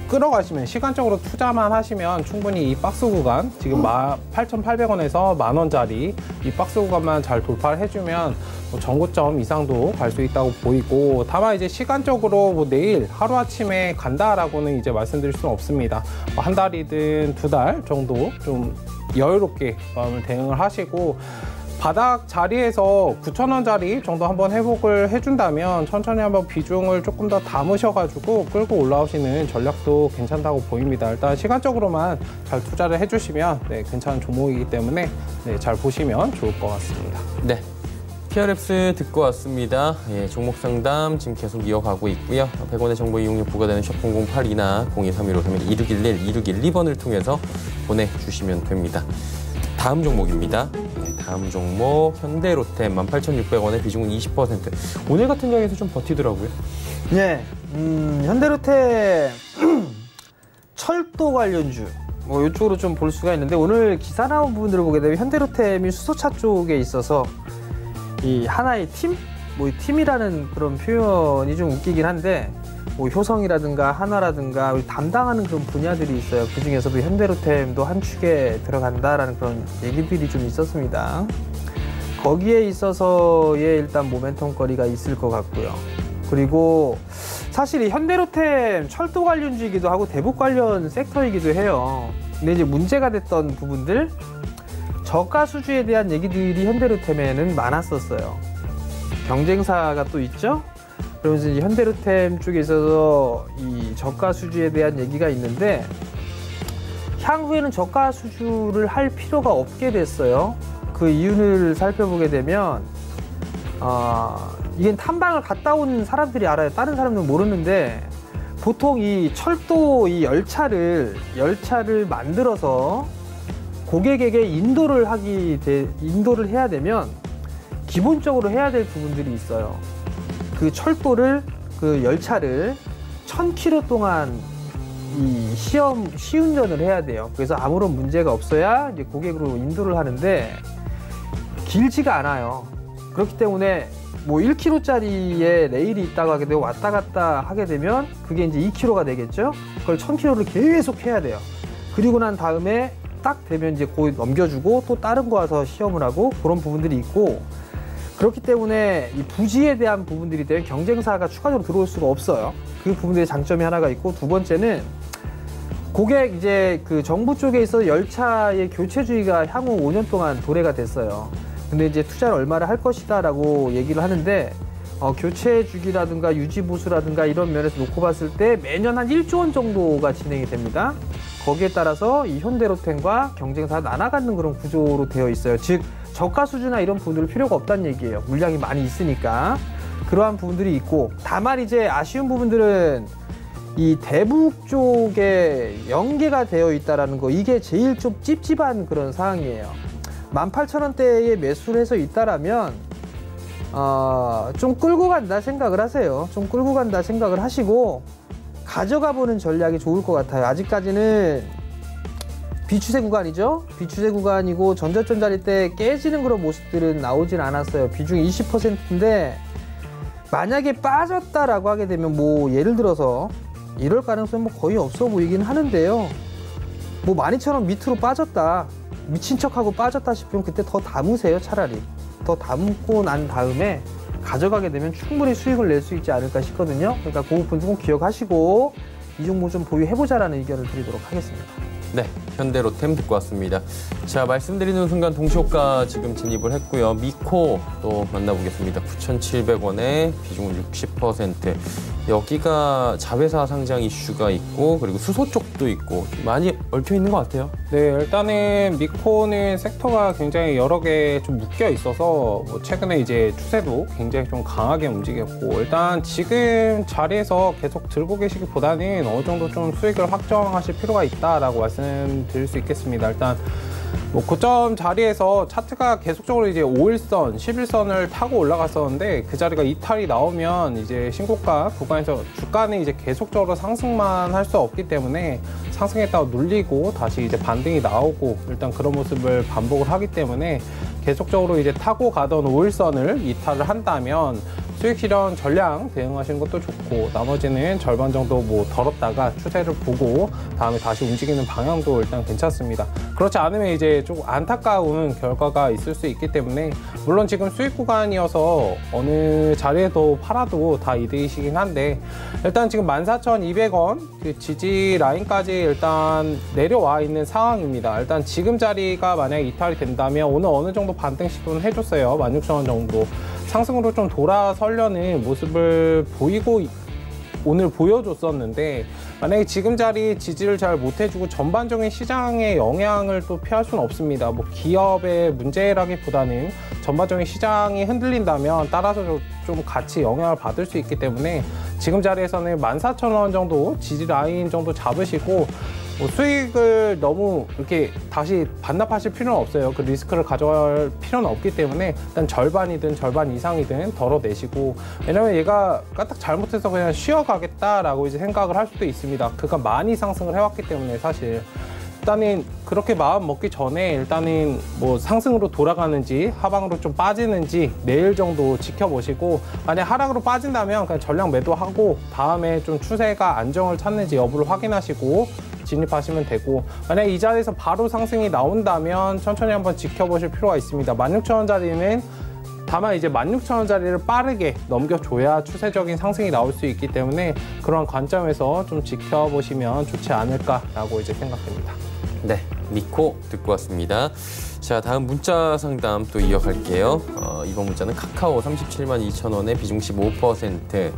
끌어가시면 시간적으로 투자만 하시면 충분히 이 박스 구간 지금 8,800원에서 10,000원짜리 이 박스 구간만 잘 돌파를 해주면 뭐 전고점 이상도 갈 수 있다고 보이고 다만 이제 시간적으로 뭐 내일 하루아침에 간다라고는 이제 말씀드릴 수는 없습니다. 뭐 한 달이든 2달 정도 좀 여유롭게 마음을 대응을 하시고 바닥 자리에서 9,000원짜리 정도 한번 회복을 해준다면 천천히 한번 비중을 조금 더 담으셔가지고 끌고 올라오시는 전략도 괜찮다고 보입니다. 일단 시간적으로만 잘 투자를 해주시면 괜찮은 종목이기 때문에 잘 보시면 좋을 것 같습니다. 네, 케어랩스 듣고 왔습니다. 예, 종목 상담 지금 계속 이어가고 있고요. 100원의 정보 이용료 부과되는 샵 0082나 023153-2611, 2612번을 통해서 보내주시면 됩니다. 다음 종목입니다. 다음 종목 현대로템 18,600원의 비중은 20%. 오늘 같은 장에서 좀 버티더라고요. 네, 현대로템 철도 관련주 뭐 이쪽으로 좀 볼 수가 있는데 오늘 기사 나온 부분들을 보게 되면 현대로템이 수소차 쪽에 있어서 이 하나의 팀, 뭐 팀이라는 그런 표현이 좀 웃기긴 한데 뭐 효성이라든가 한화라든가 담당하는 그런 분야들이 있어요. 그 중에서도 현대로템도 한 축에 들어간다라는 그런 얘기들이 좀 있었습니다. 거기에 있어서의 일단 모멘텀 거리가 있을 것 같고요. 그리고 사실 이 현대로템 철도 관련주이기도 하고 대북 관련 섹터이기도 해요. 근데 이제 문제가 됐던 부분들, 저가 수주에 대한 얘기들이 현대로템에는 많았었어요. 경쟁사가 또 있죠. 그러면서 이제 현대로템 쪽에 있어서 이 저가 수주에 대한 얘기가 있는데, 향후에는 저가 수주를 할 필요가 없게 됐어요. 그 이유를 살펴보게 되면 이게 탐방을 갔다 온 사람들이 알아요. 다른 사람들은 모르는데, 보통 이 철도 이 열차를 만들어서 고객에게 인도를 해야 되면 기본적으로 해야 될 부분들이 있어요. 그 철도를, 그 열차를 1000km 동안 이 시운전을 해야 돼요. 그래서 아무런 문제가 없어야 이제 고객으로 인도를 하는데, 길지가 않아요. 그렇기 때문에 뭐 1km짜리의 레일이 있다고 하게 되고 왔다 갔다 하게 되면 그게 이제 2km가 되겠죠. 그걸 1000km를 계속 해야 돼요. 그리고 난 다음에 딱 되면 이제 거기 넘겨주고 또 다른 거 와서 시험을 하고, 그런 부분들이 있고, 그렇기 때문에 이 부지에 대한 부분들이 때문에 경쟁사가 추가적으로 들어올 수가 없어요. 그 부분들의 장점이 하나가 있고, 두 번째는 고객 이제 그 정부 쪽에 있어 열차의 교체주의가 향후 5년 동안 도래가 됐어요. 근데 이제 투자를 얼마를 할 것이다 라고 얘기를 하는데, 교체 주기라든가 유지 보수라든가 이런 면에서 놓고 봤을 때 매년 한 1조 원 정도가 진행이 됩니다. 거기에 따라서 이 현대로템과 경쟁사가 나눠가는 그런 구조로 되어 있어요. 즉 저가 수주나 이런 부분들 필요가 없다는 얘기예요. 물량이 많이 있으니까. 그러한 부분들이 있고, 다만 이제 아쉬운 부분들은 이 대북 쪽에 연계가 되어 있다라는 거, 이게 제일 좀 찝찝한 그런 상황이에요. 18,000원대에 매수를 해서 있다라면 좀 끌고 간다 생각을 하세요. 좀 끌고 간다 생각을 하시고 가져가 보는 전략이 좋을 것 같아요. 아직까지는 비추세 구간이죠. 비추세 구간이고 전저점자리 때 깨지는 그런 모습들은 나오진 않았어요. 비중이 20%인데 만약에 빠졌다라고 하게 되면 뭐 예를 들어서 이럴 가능성은 뭐 거의 없어 보이긴 하는데요. 뭐 12,000원 밑으로 빠졌다, 미친 척하고 빠졌다 싶으면 그때 더 담으세요. 차라리 더 담고 난 다음에 가져가게 되면 충분히 수익을 낼 수 있지 않을까 싶거든요. 그러니까 그 부분 좀 기억하시고 이 종목 좀 보유해보자라는 의견을 드리도록 하겠습니다. 네, 현대로템 듣고 왔습니다. 자, 말씀드리는 순간 동시호가 지금 진입을 했고요. 미코 또 만나보겠습니다. 9,700원에 비중은 60%. 여기가 자회사 상장 이슈가 있고, 그리고 수소 쪽도 있고 많이 얽혀 있는 것 같아요. 네, 일단은 미코는 섹터가 굉장히 여러 개 좀 묶여 있어서 뭐 최근에 이제 추세도 굉장히 좀 강하게 움직였고, 일단 지금 자리에서 계속 들고 계시기보다는 어느 정도 좀 수익을 확정하실 필요가 있다라고 말씀드릴 수 있겠습니다. 일단 뭐 고점 자리에서 차트가 계속적으로 이제 5일선, 11선을 타고 올라갔었는데, 그 자리가 이탈이 나오면 이제 신고가 구간에서 주가는 이제 계속적으로 상승만 할 수 없기 때문에 상승했다가 눌리고 다시 이제 반등이 나오고, 일단 그런 모습을 반복을 하기 때문에 계속적으로 이제 타고 가던 5일선을 이탈을 한다면 수익 실현 전량 대응하시는 것도 좋고, 나머지는 절반 정도 뭐 덜었다가 추세를 보고 다음에 다시 움직이는 방향도 일단 괜찮습니다. 그렇지 않으면 이제 조금 안타까운 결과가 있을 수 있기 때문에, 물론 지금 수익 구간이어서 어느 자리에도 팔아도 다 이득이시긴 한데, 일단 지금 14,200원 그 지지 라인까지 일단 내려와 있는 상황입니다. 일단 지금 자리가 만약에 이탈이 된다면 오늘 어느 정도 반등 시도는 해줬어요. 16,000원 정도 상승으로 좀 돌아서려는 모습을 보이고 오늘 보여줬었는데, 만약에 지금 자리 지지를 잘 못해주고 전반적인 시장의 영향을 또 피할 수는 없습니다. 뭐 기업의 문제라기보다는 전반적인 시장이 흔들린다면 따라서 좀 같이 영향을 받을 수 있기 때문에, 지금 자리에서는 14,000원 정도 지지 라인 정도 잡으시고, 뭐 수익을 너무 이렇게 다시 반납하실 필요는 없어요. 그 리스크를 가져갈 필요는 없기 때문에 일단 절반이든 절반 이상이든 덜어내시고, 왜냐면 얘가 까딱 잘못해서 그냥 쉬어가겠다라고 이제 생각을 할 수도 있습니다. 그가 많이 상승을 해왔기 때문에 사실 일단은 그렇게 마음 먹기 전에 일단은 뭐 상승으로 돌아가는지 하방으로 좀 빠지는지 내일 정도 지켜보시고, 만약 하락으로 빠진다면 그냥 전량 매도하고 다음에 좀 추세가 안정을 찾는지 여부를 확인하시고 진입하시면 되고, 만약 이 자리에서 바로 상승이 나온다면 천천히 한번 지켜보실 필요가 있습니다. 16,000원짜리는 다만 이제 16,000원짜리를 빠르게 넘겨줘야 추세적인 상승이 나올 수 있기 때문에 그런 관점에서 좀 지켜보시면 좋지 않을까라고 이제 생각됩니다. 네, 니코 듣고 왔습니다. 자, 다음 문자 상담 또 이어갈게요. 이번 문자는 카카오 37만 2천 원에 비중시 5%.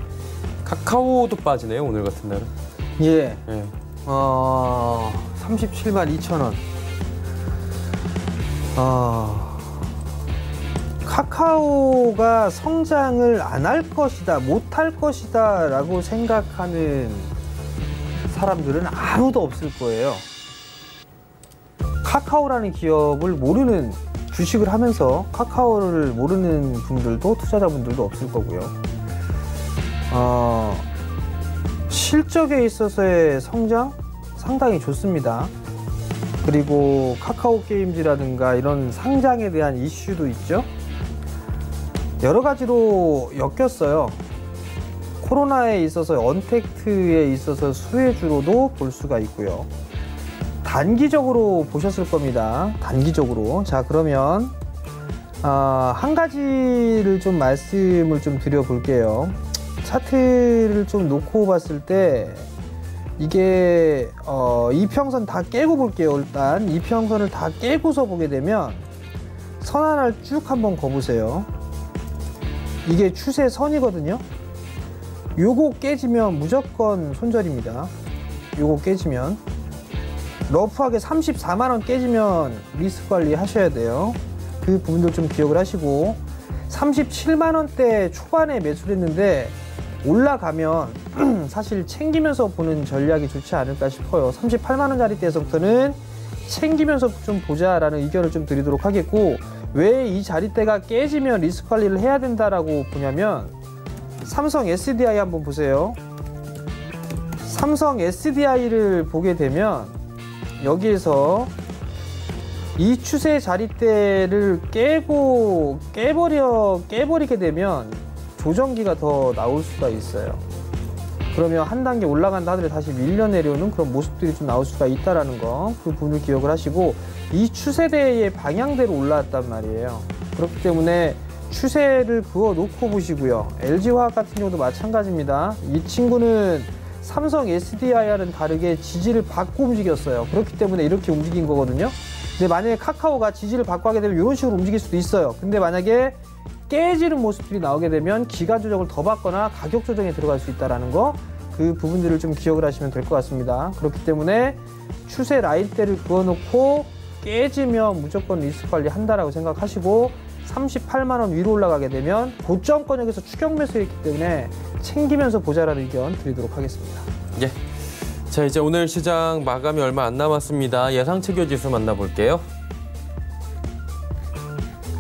카카오도 빠지네요, 오늘 같은 날은. 예. 네. 37만 2천 원. 카카오가 성장을 안 할 것이다, 못 할 것이다 라고 생각하는 사람들은 아무도 없을 거예요. 카카오라는 기업을 모르는, 주식을 하면서 카카오를 모르는 분들도, 투자자분들도 없을 거고요. 실적에 있어서의 성장 상당히 좋습니다. 그리고 카카오 게임즈라든가 이런 상장에 대한 이슈도 있죠. 여러 가지로 엮였어요. 코로나에 있어서 언택트에 있어서 수혜주로도 볼 수가 있고요. 단기적으로 보셨을 겁니다. 단기적으로. 자, 그러면 한 가지를 좀 말씀을 좀 드려볼게요. 차트를 좀 놓고 봤을 때 이게 이평선 다 깨고 볼게요. 일단 이평선을 다 깨고서 보게 되면 선 하나를 쭉 한번 거보세요. 이게 추세선이거든요. 요거 깨지면 무조건 손절입니다. 요거 깨지면 러프하게 34만 원 깨지면 리스크 관리 하셔야 돼요. 그 부분들 좀 기억을 하시고, 37만 원대 초반에 매수를 했는데 올라가면 사실 챙기면서 보는 전략이 좋지 않을까 싶어요. 38만 원짜리 때에서부터는 챙기면서 좀 보자라는 의견을 좀 드리도록 하겠고, 왜 이 자리대가 깨지면 리스크 관리를 해야 된다라고 보냐면, 삼성 SDI 한번 보세요. 삼성 SDI를 보게 되면 여기에서 이 추세 자리대를 깨버리게 되면 조정기가 더 나올 수가 있어요. 그러면 한 단계 올라간다 하더라도 다시 밀려 내려오는 그런 모습들이 좀 나올 수가 있다라는 거, 그 부분을 기억을 하시고, 이 추세대의 방향대로 올라왔단 말이에요. 그렇기 때문에 추세를 그어 놓고 보시고요. LG화학 같은 경우도 마찬가지입니다. 이 친구는 삼성 SDI와는 다르게 지지를 받고 움직였어요. 그렇기 때문에 이렇게 움직인 거거든요. 근데 만약에 카카오가 지지를 받고 하게 되면 이런 식으로 움직일 수도 있어요. 근데 만약에 깨지는 모습들이 나오게 되면 기간 조정을 더 받거나 가격 조정에 들어갈 수 있다는 거, 그 부분들을 좀 기억을 하시면 될 것 같습니다. 그렇기 때문에 추세 라인대를 그어놓고 깨지면 무조건 리스크 관리 한다라고 생각하시고, 38만 원 위로 올라가게 되면 고점권역에서 추격 매수했기 때문에 챙기면서 보자라는 의견 드리도록 하겠습니다. 예. 자, 이제 오늘 시장 마감이 얼마 안 남았습니다. 예상채교 지수 만나볼게요.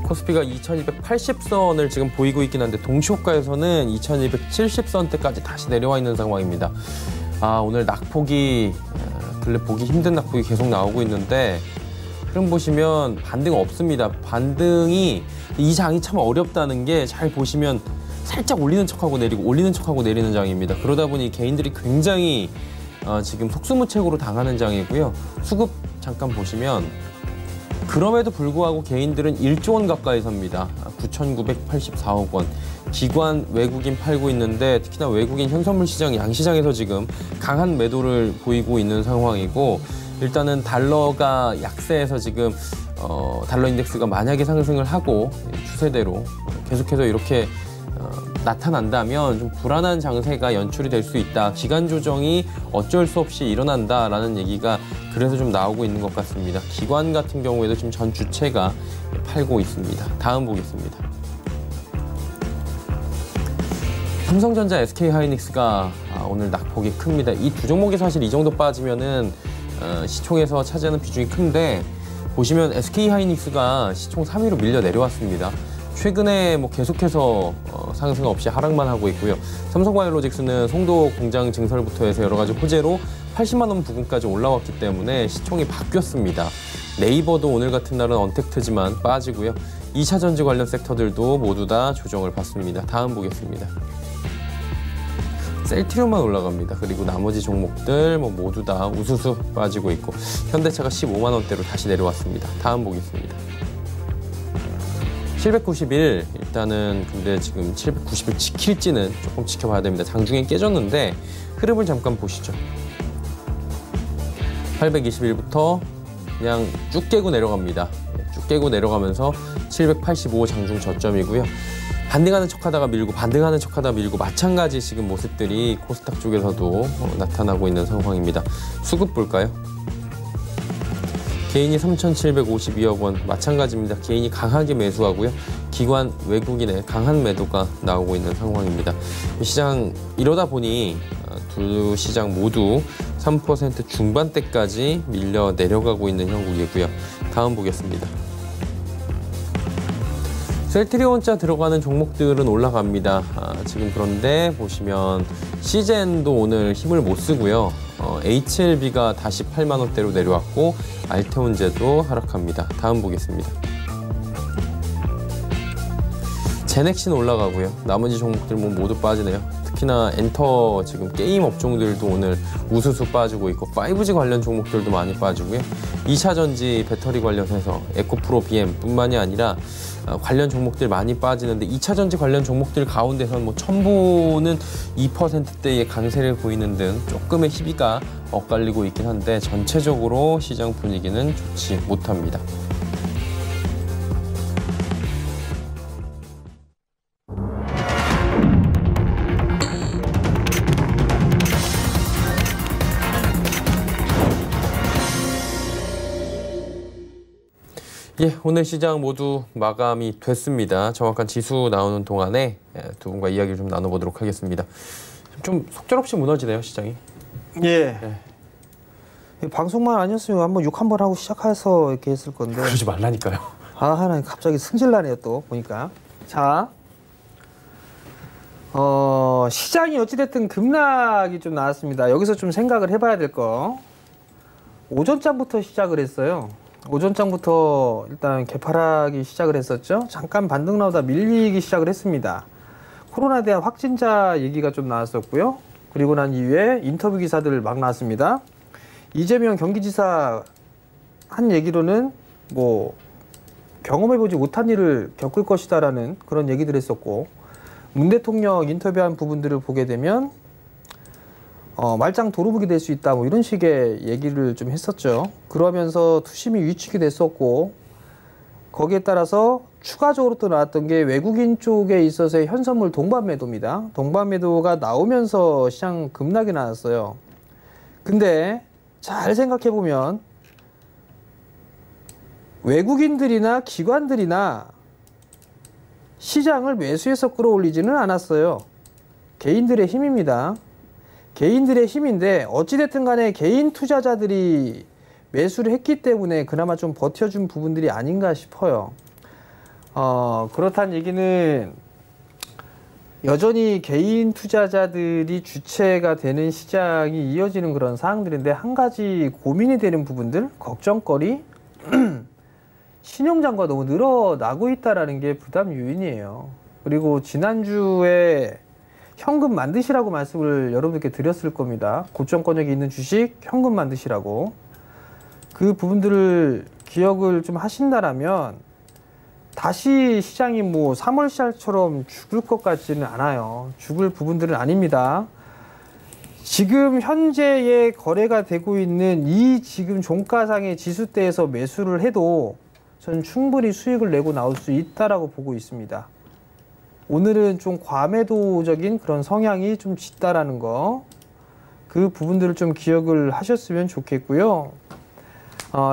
코스피가 2280선을 지금 보이고 있긴 한데 동시호가에서는 2270선대까지 다시 내려와 있는 상황입니다. 오늘 낙폭이 근래 보기 힘든 낙폭이 계속 나오고 있는데, 흐름 보시면 반등 없습니다. 반등이, 이 장이 참 어렵다는 게 잘 보시면 살짝 올리는 척하고 내리고 올리는 척하고 내리는 장입니다. 그러다 보니 개인들이 굉장히 지금 속수무책으로 당하는 장이고요. 수급 잠깐 보시면 그럼에도 불구하고 개인들은 1조 원 가까이 삽니다. 9,984억 원. 기관 외국인 팔고 있는데, 특히나 외국인 현선물 시장, 양시장에서 지금 강한 매도를 보이고 있는 상황이고, 일단은 달러가 약세에서 지금 달러 인덱스가 만약에 상승을 하고 추세대로 계속해서 이렇게 나타난다면 좀 불안한 장세가 연출이 될 수 있다. 기간 조정이 어쩔 수 없이 일어난다라는 얘기가 그래서 좀 나오고 있는 것 같습니다. 기관 같은 경우에도 지금 전 주체가 팔고 있습니다. 다음 보겠습니다. 삼성전자, SK하이닉스가 오늘 낙폭이 큽니다. 이 두 종목이 사실 이 정도 빠지면은 시총에서 차지하는 비중이 큰데, 보시면 SK하이닉스가 시총 3위로 밀려 내려왔습니다. 최근에 뭐 계속해서 상승 없이 하락만 하고 있고요. 삼성바이오로직스는 송도 공장 증설부터 해서 여러 가지 호재로 80만 원 부근까지 올라왔기 때문에 시총이 바뀌었습니다. 네이버도 오늘 같은 날은 언택트지만 빠지고요. 2차 전지 관련 섹터들도 모두 다 조정을 받습니다. 다음 보겠습니다. 셀트리온만 올라갑니다. 그리고 나머지 종목들 모두 다 우수수 빠지고 있고, 현대차가 15만 원대로 다시 내려왔습니다. 다음 보겠습니다. 791 일단은 근데 지금 790을 지킬지는 조금 지켜봐야 됩니다. 장중에 깨졌는데 흐름을 잠깐 보시죠. 821부터 그냥 쭉 깨고 내려갑니다. 쭉 깨고 내려가면서 785 장중 저점이고요. 반등하는 척하다가 밀고 반등하는 척하다가 밀고 마찬가지 지금 모습들이 코스닥 쪽에서도 나타나고 있는 상황입니다. 수급 볼까요? 개인이 3,752억 원 마찬가지입니다. 개인이 강하게 매수하고요. 기관 외국인의 강한 매도가 나오고 있는 상황입니다. 시장 이러다 보니 두 시장 모두 3% 중반대까지 밀려 내려가고 있는 형국이고요. 다음 보겠습니다. 셀트리온자 들어가는 종목들은 올라갑니다. 지금 그런데 보시면 시젠도 오늘 힘을 못 쓰고요. HLB가 다시 8만 원대로 내려왔고 알테온제도 하락합니다. 다음 보겠습니다. 제넥신 올라가고요. 나머지 종목들 모두 빠지네요. 특히나 엔터 지금 게임 업종들도 오늘 우수수 빠지고 있고 5G 관련 종목들도 많이 빠지고요. 2차 전지 배터리 관련해서 에코프로 BM 뿐만이 아니라 관련 종목들 많이 빠지는데 2차 전지 관련 종목들 가운데서는 뭐 첨보는 2%대의 강세를 보이는 등 조금의 희비가 엇갈리고 있긴 한데 전체적으로 시장 분위기는 좋지 못합니다. 예, 오늘 시장 모두 마감이 됐습니다. 정확한 지수 나오는 동안에 두 분과 이야기를 좀 나눠보도록 하겠습니다. 좀 속절없이 무너지네요, 시장이. 예. 방송만 아니었으면 한번 욕 한번 하고 시작해서 이렇게 했을 건데. 그러지 말라니까요. 하나 갑자기 승질나네요, 또 보니까. 자, 시장이 어찌됐든 급락이 좀 나왔습니다. 여기서 좀 생각을 해봐야 될 거. 오전장부터 시작을 했어요. 오전장부터 일단 개파락이 시작을 했었죠. 잠깐 반등 나오다 밀리기 시작을 했습니다. 코로나에 대한 확진자 얘기가 좀 나왔었고요. 그리고 난 이후에 인터뷰 기사들 막 나왔습니다. 이재명 경기지사 한 얘기로는 뭐 경험해보지 못한 일을 겪을 것이다라는 그런 얘기들 했었고, 문 대통령 인터뷰한 부분들을 보게 되면 말짱 도루묵이 될 수 있다 뭐 이런 식의 얘기를 좀 했었죠. 그러면서 투심이 위축이 됐었고, 거기에 따라서 추가적으로 또 나왔던 게 외국인 쪽에 있어서의 현선물 동반 매도입니다. 동반 매도가 나오면서 시장 급락이 나왔어요. 근데 잘 생각해 보면 외국인들이나 기관들이나 시장을 매수해서 끌어올리지는 않았어요. 개인들의 힘입니다. 개인들의 힘인데 어찌됐든 간에 개인 투자자들이 매수를 했기 때문에 그나마 좀 버텨준 부분들이 아닌가 싶어요. 그렇다는 얘기는 여전히 개인 투자자들이 주체가 되는 시장이 이어지는 그런 상황들인데, 한 가지 고민이 되는 부분들, 걱정거리, 신용장과 너무 늘어나고 있다는 게 부담 요인이에요. 그리고 지난주에 현금 만드시라고 말씀을 여러분들께 드렸을 겁니다. 고점권역이 있는 주식 현금 만드시라고. 그 부분들을 기억을 좀 하신다라면 다시 시장이 뭐 3월 시장처럼 죽을 것 같지는 않아요. 죽을 부분들은 아닙니다. 지금 현재의 거래가 되고 있는 이 지금 종가상의 지수대에서 매수를 해도 저는 충분히 수익을 내고 나올 수 있다라고 보고 있습니다. 오늘은 좀 과매도적인 그런 성향이 좀 짙다라는 거, 그 부분들을 좀 기억을 하셨으면 좋겠고요.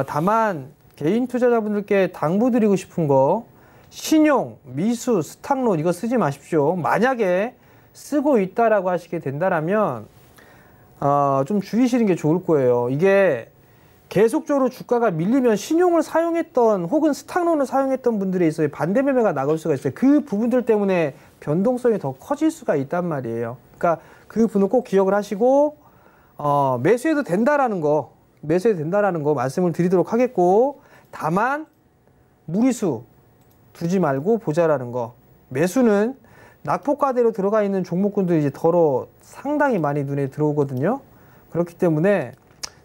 다만 개인 투자자분들께 당부드리고 싶은 거, 신용, 미수, 스탁론 이거 쓰지 마십시오. 만약에 쓰고 있다라고 하시게 된다라면 좀 주의시는 게 좋을 거예요. 이게 계속적으로 주가가 밀리면 신용을 사용했던 혹은 스탁론을 사용했던 분들에 있어서 반대 매매가 나갈 수가 있어요. 그 부분들 때문에 변동성이 더 커질 수가 있단 말이에요. 그러니까 그 부분을 꼭 기억을 하시고 매수해도 된다라는 거, 말씀을 드리도록 하겠고, 다만 무리수 두지 말고 보자라는 거. 매수는 낙폭과대로 들어가 있는 종목군들이 이제 상당히 많이 눈에 들어오거든요. 그렇기 때문에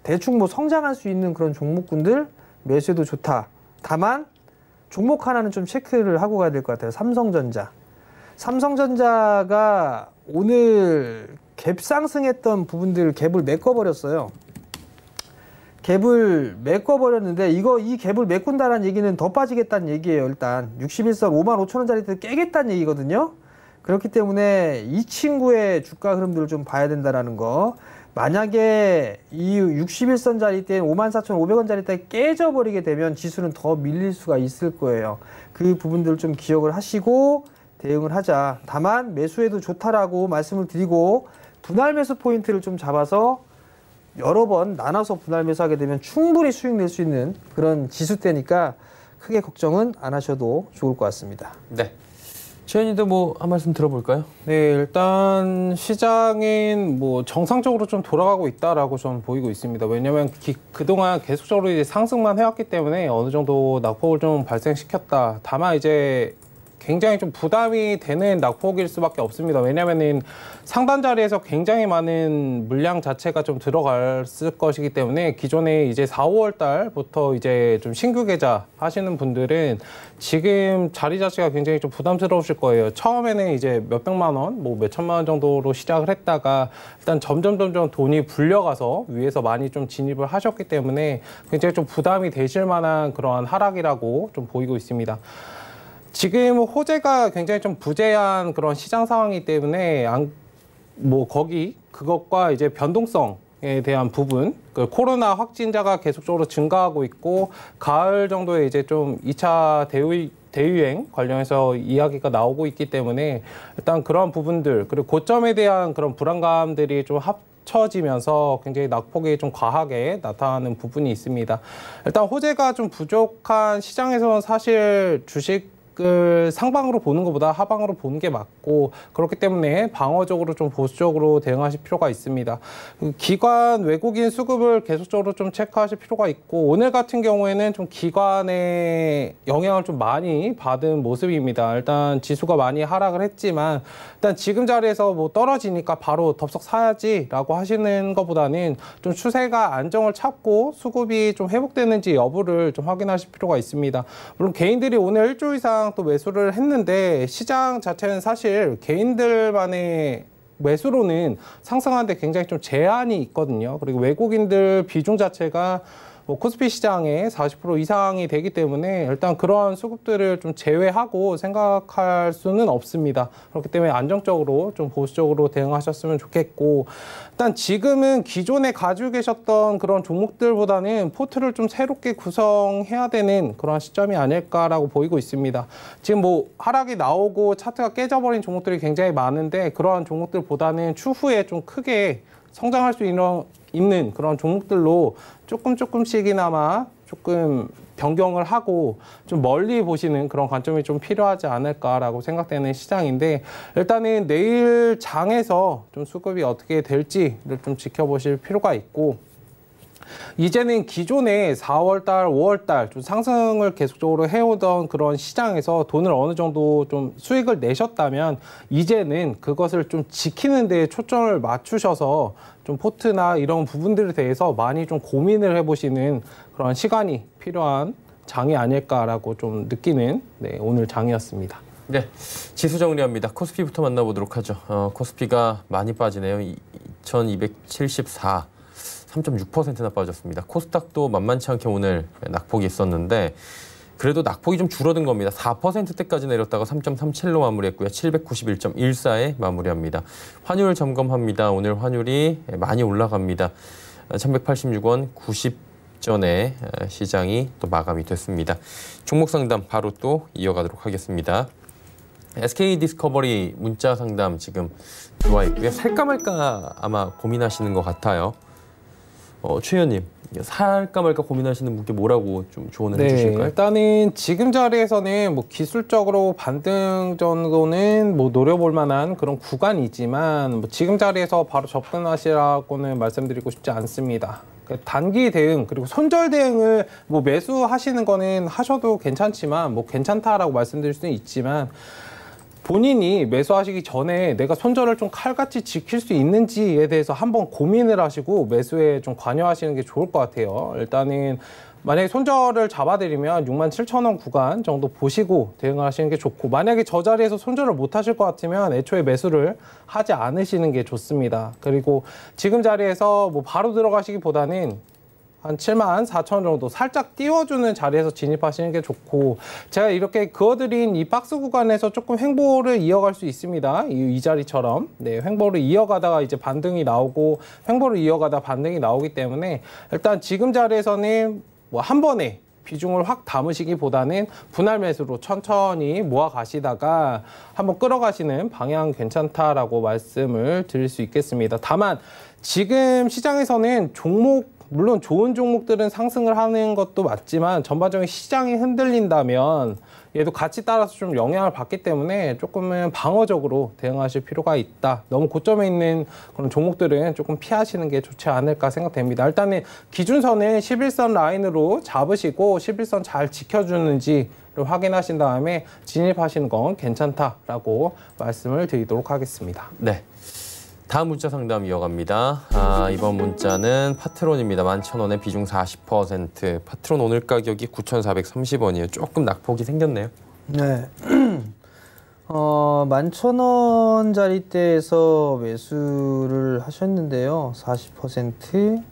대충 뭐 성장할 수 있는 그런 종목군들 매수해도 좋다. 다만 종목 하나는 좀 체크를 하고 가야 될 것 같아요. 삼성전자. 삼성전자가 오늘 갭 상승했던 부분들 갭을 메꿔버렸어요. 갭을 메꿔버렸는데 이 갭을 메꾼다는 얘기는 더 빠지겠다는 얘기예요. 일단 61선 55,000원짜리 때 깨겠다는 얘기거든요. 그렇기 때문에 이 친구의 주가 흐름들을 좀 봐야 된다는 거. 만약에 이 61선짜리 때 54,500원짜리 때 깨져버리게 되면 지수는 더 밀릴 수가 있을 거예요. 그 부분들을 좀 기억을 하시고 대응을 하자. 다만 매수해도 좋다라고 말씀을 드리고 분할 매수 포인트를 좀 잡아서 여러 번 나눠서 분할 매수하게 되면 충분히 수익 낼 수 있는 그런 지수대니까 크게 걱정은 안 하셔도 좋을 것 같습니다. 네. 최현희도 뭐 한 말씀 들어볼까요? 네, 일단 시장은 뭐 정상적으로 좀 돌아가고 있다라고 저는 보이고 있습니다. 왜냐하면 그동안 계속적으로 이제 상승만 해왔기 때문에 어느 정도 낙폭을 좀 발생시켰다. 다만 이제 굉장히 좀 부담이 되는 낙폭일 수밖에 없습니다. 왜냐하면은 상단 자리에서 굉장히 많은 물량 자체가 좀 들어갔을 것이기 때문에 기존에 이제 4, 5월 달부터 이제 좀 신규 계좌 하시는 분들은 지금 자리 자체가 굉장히 좀 부담스러우실 거예요. 처음에는 이제 몇백만 원, 뭐 몇천만 원 정도로 시작을 했다가 일단 점점 돈이 불려가서 위에서 많이 좀 진입을 하셨기 때문에 굉장히 좀 부담이 되실 만한 그러한 하락이라고 좀 보이고 있습니다. 지금 호재가 굉장히 좀 부재한 그런 시장 상황이기 때문에 그것과 이제 변동성에 대한 부분, 그 코로나 확진자가 계속적으로 증가하고 있고 가을 정도에 이제 좀 2차 대유행 관련해서 이야기가 나오고 있기 때문에 일단 그런 부분들 그리고 고점에 대한 그런 불안감들이 좀 합쳐지면서 굉장히 낙폭이 좀 과하게 나타나는 부분이 있습니다. 일단 호재가 좀 부족한 시장에서는 사실 주식을 상방으로 보는 것보다 하방으로 보는 게 맞고 그렇기 때문에 방어적으로 좀 보수적으로 대응하실 필요가 있습니다. 기관 외국인 수급을 계속적으로 좀 체크하실 필요가 있고 오늘 같은 경우에는 좀 기관의 영향을 좀 많이 받은 모습입니다. 일단 지수가 많이 하락을 했지만 일단 지금 자리에서 뭐 떨어지니까 바로 덥석 사야지라고 하시는 것보다는 좀 추세가 안정을 찾고 수급이 좀 회복되는지 여부를 좀 확인하실 필요가 있습니다. 물론 개인들이 오늘 일조 이상 또 매수를 했는데 시장 자체는 사실 개인들만의 매수로는 상승하는데 굉장히 좀 제한이 있거든요. 그리고 외국인들 비중 자체가 뭐 코스피 시장의 40% 이상이 되기 때문에 일단 그러한 수급들을 좀 제외하고 생각할 수는 없습니다. 그렇기 때문에 안정적으로 좀 보수적으로 대응하셨으면 좋겠고 일단 지금은 기존에 가지고 계셨던 그런 종목들보다는 포트를 좀 새롭게 구성해야 되는 그런 시점이 아닐까라고 보이고 있습니다. 지금 뭐 하락이 나오고 차트가 깨져버린 종목들이 굉장히 많은데 그러한 종목들보다는 추후에 좀 크게 성장할 수 있는 그런 종목들로 조금씩이나마 조금 변경을 하고 좀 멀리 보시는 그런 관점이 좀 필요하지 않을까라고 생각되는 시장인데 일단은 내일 장에서 좀 수급이 어떻게 될지를 좀 지켜보실 필요가 있고 이제는 기존에 4월달, 5월달 좀 상승을 계속적으로 해오던 그런 시장에서 돈을 어느 정도 좀 수익을 내셨다면 이제는 그것을 좀 지키는 데 초점을 맞추셔서 좀 포트나 이런 부분들에 대해서 많이 좀 고민을 해보시는 그런 시간이 필요한 장이 아닐까라고 좀 느끼는 오늘 장이었습니다. 네, 지수 정리합니다. 코스피부터 만나보도록 하죠. 코스피가 많이 빠지네요. 2274. 3.6%나 빠졌습니다. 코스닥도 만만치 않게 오늘 낙폭이 있었는데 그래도 낙폭이 좀 줄어든 겁니다. 4%대까지 내렸다가 3.37로 마무리했고요. 791.14에 마무리합니다. 환율 점검합니다. 오늘 환율이 많이 올라갑니다. 1186원 90전에 시장이 또 마감이 됐습니다. 종목 상담 바로 또 이어가도록 하겠습니다. SK 디스커버리 문자 상담 지금 들어와 있고요. 살까 말까 아마 고민하시는 것 같아요. 최 의원님, 살까 말까 고민하시는 분께 뭐라고 좀 조언을 해주실까요? 일단은 지금 자리에서는 뭐 기술적으로 반등 정도는 뭐 노려볼 만한 그런 구간이지만 뭐 지금 자리에서 바로 접근하시라고는 말씀드리고 싶지 않습니다. 단기 대응 그리고 손절 대응을 뭐 매수하시는 거는 하셔도 괜찮지만 뭐 괜찮다라고 말씀드릴 수는 있지만 본인이 매수하시기 전에 내가 손절을 좀 칼같이 지킬 수 있는지에 대해서 한번 고민을 하시고 매수에 좀 관여하시는 게 좋을 것 같아요. 일단은 만약에 손절을 잡아드리면 67,000원 구간 정도 보시고 대응을 하시는 게 좋고, 만약에 저 자리에서 손절을 못 하실 것 같으면 애초에 매수를 하지 않으시는 게 좋습니다. 그리고 지금 자리에서 뭐 바로 들어가시기보다는 한 74,000원 정도 살짝 띄워주는 자리에서 진입하시는 게 좋고, 제가 이렇게 그어드린 이 박스 구간에서 조금 횡보를 이어갈 수 있습니다. 이 자리처럼. 네, 횡보를 이어가다가 이제 반등이 나오고, 횡보를 이어가다 반등이 나오기 때문에 일단 지금 자리에서는 뭐 한 번에 비중을 확 담으시기보다는 분할 매수로 천천히 모아 가시다가 한번 끌어가시는 방향 괜찮다라고 말씀을 드릴 수 있겠습니다. 다만 지금 시장에서는 물론 좋은 종목들은 상승을 하는 것도 맞지만 전반적인 시장이 흔들린다면 얘도 같이 따라서 좀 영향을 받기 때문에 조금은 방어적으로 대응하실 필요가 있다. 너무 고점에 있는 그런 종목들은 조금 피하시는 게 좋지 않을까 생각됩니다. 일단은 기준선은 11선 라인으로 잡으시고 11선 잘 지켜주는지를 확인하신 다음에 진입하시는 건 괜찮다라고 말씀을 드리도록 하겠습니다. 네. 다음 문자 상담 이어갑니다. 이번 문자는 파트론입니다. 11,000원에 비중 40%. 파트론 오늘 가격이 9,430원이에요. 조금 낙폭이 생겼네요. 네. 11,000원짜리대에서 매수를 하셨는데요. 40%.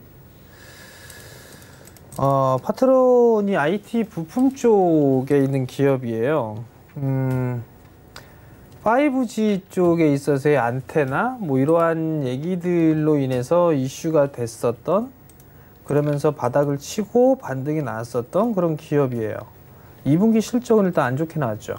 파트론이 IT 부품 쪽에 있는 기업이에요. 5G 쪽에 있어서의 안테나 뭐 이러한 얘기들로 인해서 이슈가 됐었던, 그러면서 바닥을 치고 반등이 나왔었던 그런 기업이에요. 2분기 실적은 일단 안 좋게 나왔죠.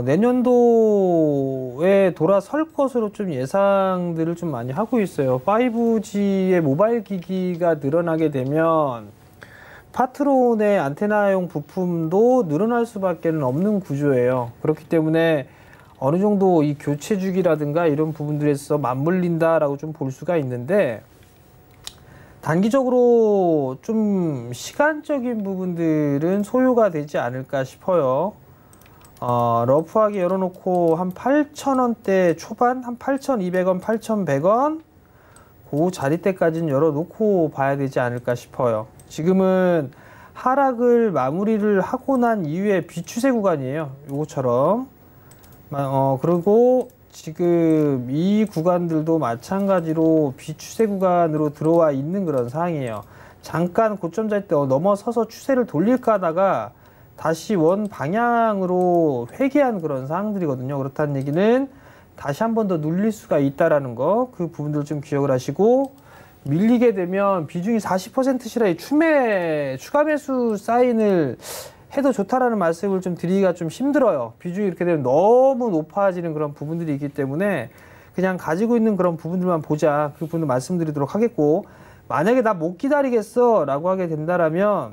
내년도에 돌아설 것으로 좀 예상들을 좀 많이 하고 있어요. 5G의 모바일 기기가 늘어나게 되면 파트론의 안테나용 부품도 늘어날 수밖에 없는 구조예요. 그렇기 때문에 어느 정도 이 교체 주기라든가 이런 부분들에서 맞물린다라고 좀 볼 수가 있는데, 단기적으로 좀 시간적인 부분들은 소요가 되지 않을까 싶어요. 러프하게 열어놓고 한 8,000원대 초반, 한 8,200원, 8,100원 그 자리대까지는 열어놓고 봐야 되지 않을까 싶어요. 지금은 하락을 마무리를 하고 난 이후에 비추세 구간이에요. 요거처럼. 그리고 지금 이 구간들도 마찬가지로 비추세 구간으로 들어와 있는 그런 상황이에요. 잠깐 고점 자리 때 넘어서서 추세를 돌릴까 하다가 다시 원 방향으로 회귀한 그런 상황들이거든요. 그렇다는 얘기는 다시 한 번 더 눌릴 수가 있다라는 거, 그 부분들 좀 기억을 하시고, 밀리게 되면 비중이 40%시라의 추가 매수 사인을 해도 좋다라는 말씀을 좀 드리기가 좀 힘들어요. 비중이 이렇게 되면 너무 높아지는 그런 부분들이 있기 때문에 그냥 가지고 있는 그런 부분들만 보자, 그 부분을 말씀드리도록 하겠고, 만약에 나 못 기다리겠어 라고 하게 된다라면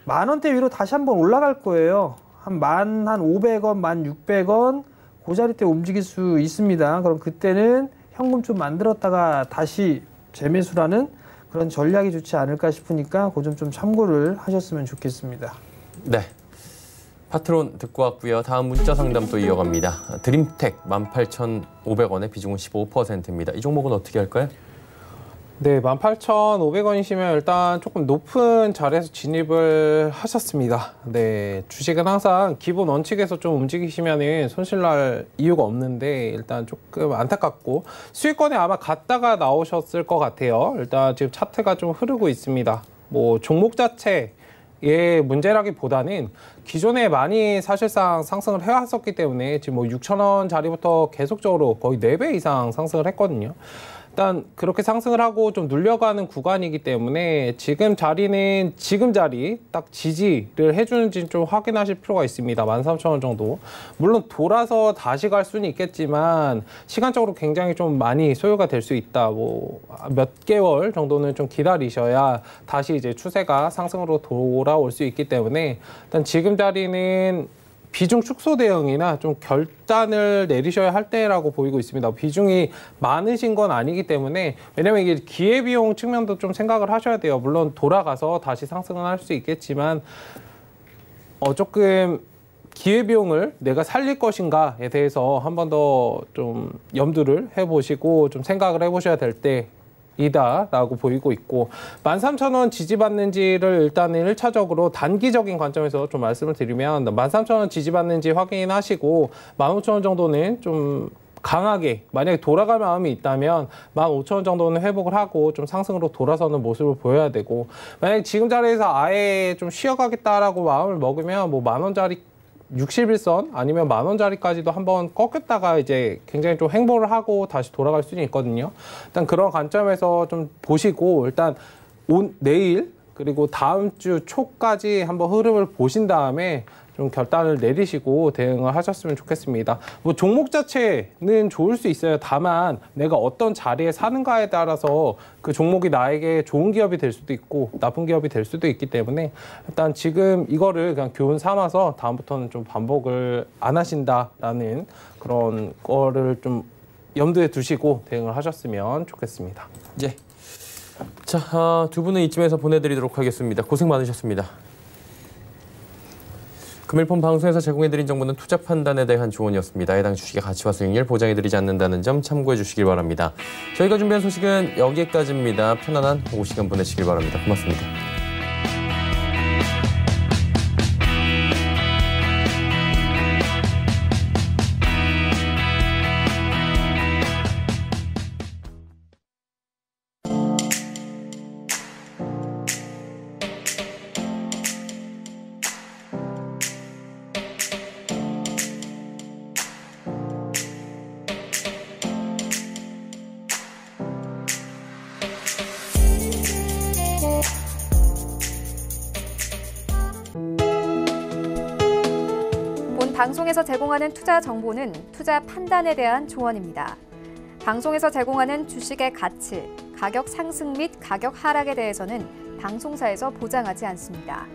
10,000원대 위로 다시 한번 올라갈 거예요. 한 500원, 1,600원 그 자리 때 움직일 수 있습니다. 그럼 그때는 현금 좀 만들었다가 다시 재매수라는 그런 전략이 좋지 않을까 싶으니까 그 점 좀 참고를 하셨으면 좋겠습니다. 네. 파트론 듣고 왔고요. 다음 문자 상담 또 이어갑니다. 드림텍 18,500원에 비중은 15%입니다. 이 종목은 어떻게 할까요? 네, 18,500원이시면 일단 조금 높은 자리에서 진입을 하셨습니다. 네, 주식은 항상 기본 원칙에서 좀 움직이시면은 손실 날 이유가 없는데 일단 조금 안타깝고, 수익권에 아마 갔다가 나오셨을 것 같아요. 일단 지금 차트가 좀 흐르고 있습니다. 뭐 종목 자체의 문제라기보다는 기존에 많이 사실상 상승을 해왔었기 때문에 지금 뭐 6,000원 자리부터 계속적으로 거의 4배 이상 상승을 했거든요. 일단 그렇게 상승을 하고 좀 눌려가는 구간이기 때문에 지금 자리는 지금 자리 딱 지지를 해주는지 좀 확인하실 필요가 있습니다. 13,000원 정도. 물론 돌아서 다시 갈 수는 있겠지만 시간적으로 굉장히 좀 많이 소요가 될 수 있다. 뭐 몇 개월 정도는 좀 기다리셔야 다시 이제 추세가 상승으로 돌아올 수 있기 때문에 일단 지금 자리는 비중 축소 대응이나 좀 결단을 내리셔야 할 때라고 보이고 있습니다. 비중이 많으신 건 아니기 때문에, 왜냐면 이게 기회비용 측면도 좀 생각을 하셔야 돼요. 물론 돌아가서 다시 상승은 할 수 있겠지만 조금 기회비용을 내가 살릴 것인가에 대해서 한 번 더 좀 염두를 해보시고 좀 생각을 해보셔야 될 때 이다라고 보이고 있고 13,000원 지지받는지를 일단은 1차적으로 단기적인 관점에서 좀 말씀을 드리면 13,000원 지지받는지 확인하시고 15,000원 정도는 좀 강하게 만약에 돌아갈 마음이 있다면 15,000원 정도는 회복을 하고 좀 상승으로 돌아서는 모습을 보여야 되고 만약에 지금 자리에서 아예 좀 쉬어가겠다라고 마음을 먹으면 뭐 10,000원짜리 60일선 아니면 10,000원짜리까지도 한번 꺾였다가 이제 굉장히 좀 행보를 하고 다시 돌아갈 수는 있거든요. 일단 그런 관점에서 좀 보시고 일단 내일 그리고 다음 주 초까지 한번 흐름을 보신 다음에 좀 결단을 내리시고 대응을 하셨으면 좋겠습니다. 뭐 종목 자체는 좋을 수 있어요. 다만 내가 어떤 자리에 사는가에 따라서 그 종목이 나에게 좋은 기업이 될 수도 있고 나쁜 기업이 될 수도 있기 때문에 일단 지금 이거를 그냥 교훈 삼아서 다음부터는 좀 반복을 안 하신다라는 그런 거를 좀 염두에 두시고 대응을 하셨으면 좋겠습니다. 예. 자, 두 분은 이쯤에서 보내드리도록 하겠습니다. 고생 많으셨습니다. 금일폰 방송에서 제공해드린 정보는 투자 판단에 대한 조언이었습니다. 해당 주식의 가치와 수익률 보장해드리지 않는다는 점 참고해 주시길 바랍니다. 저희가 준비한 소식은 여기까지입니다. 편안한 오후 시간 보내시길 바랍니다. 고맙습니다. 방송에서 제공하는 투자 정보는 투자 판단에 대한 조언입니다. 방송에서 제공하는 주식의 가치, 가격 상승 및 가격 하락에 대해서는 방송사에서 보장하지 않습니다.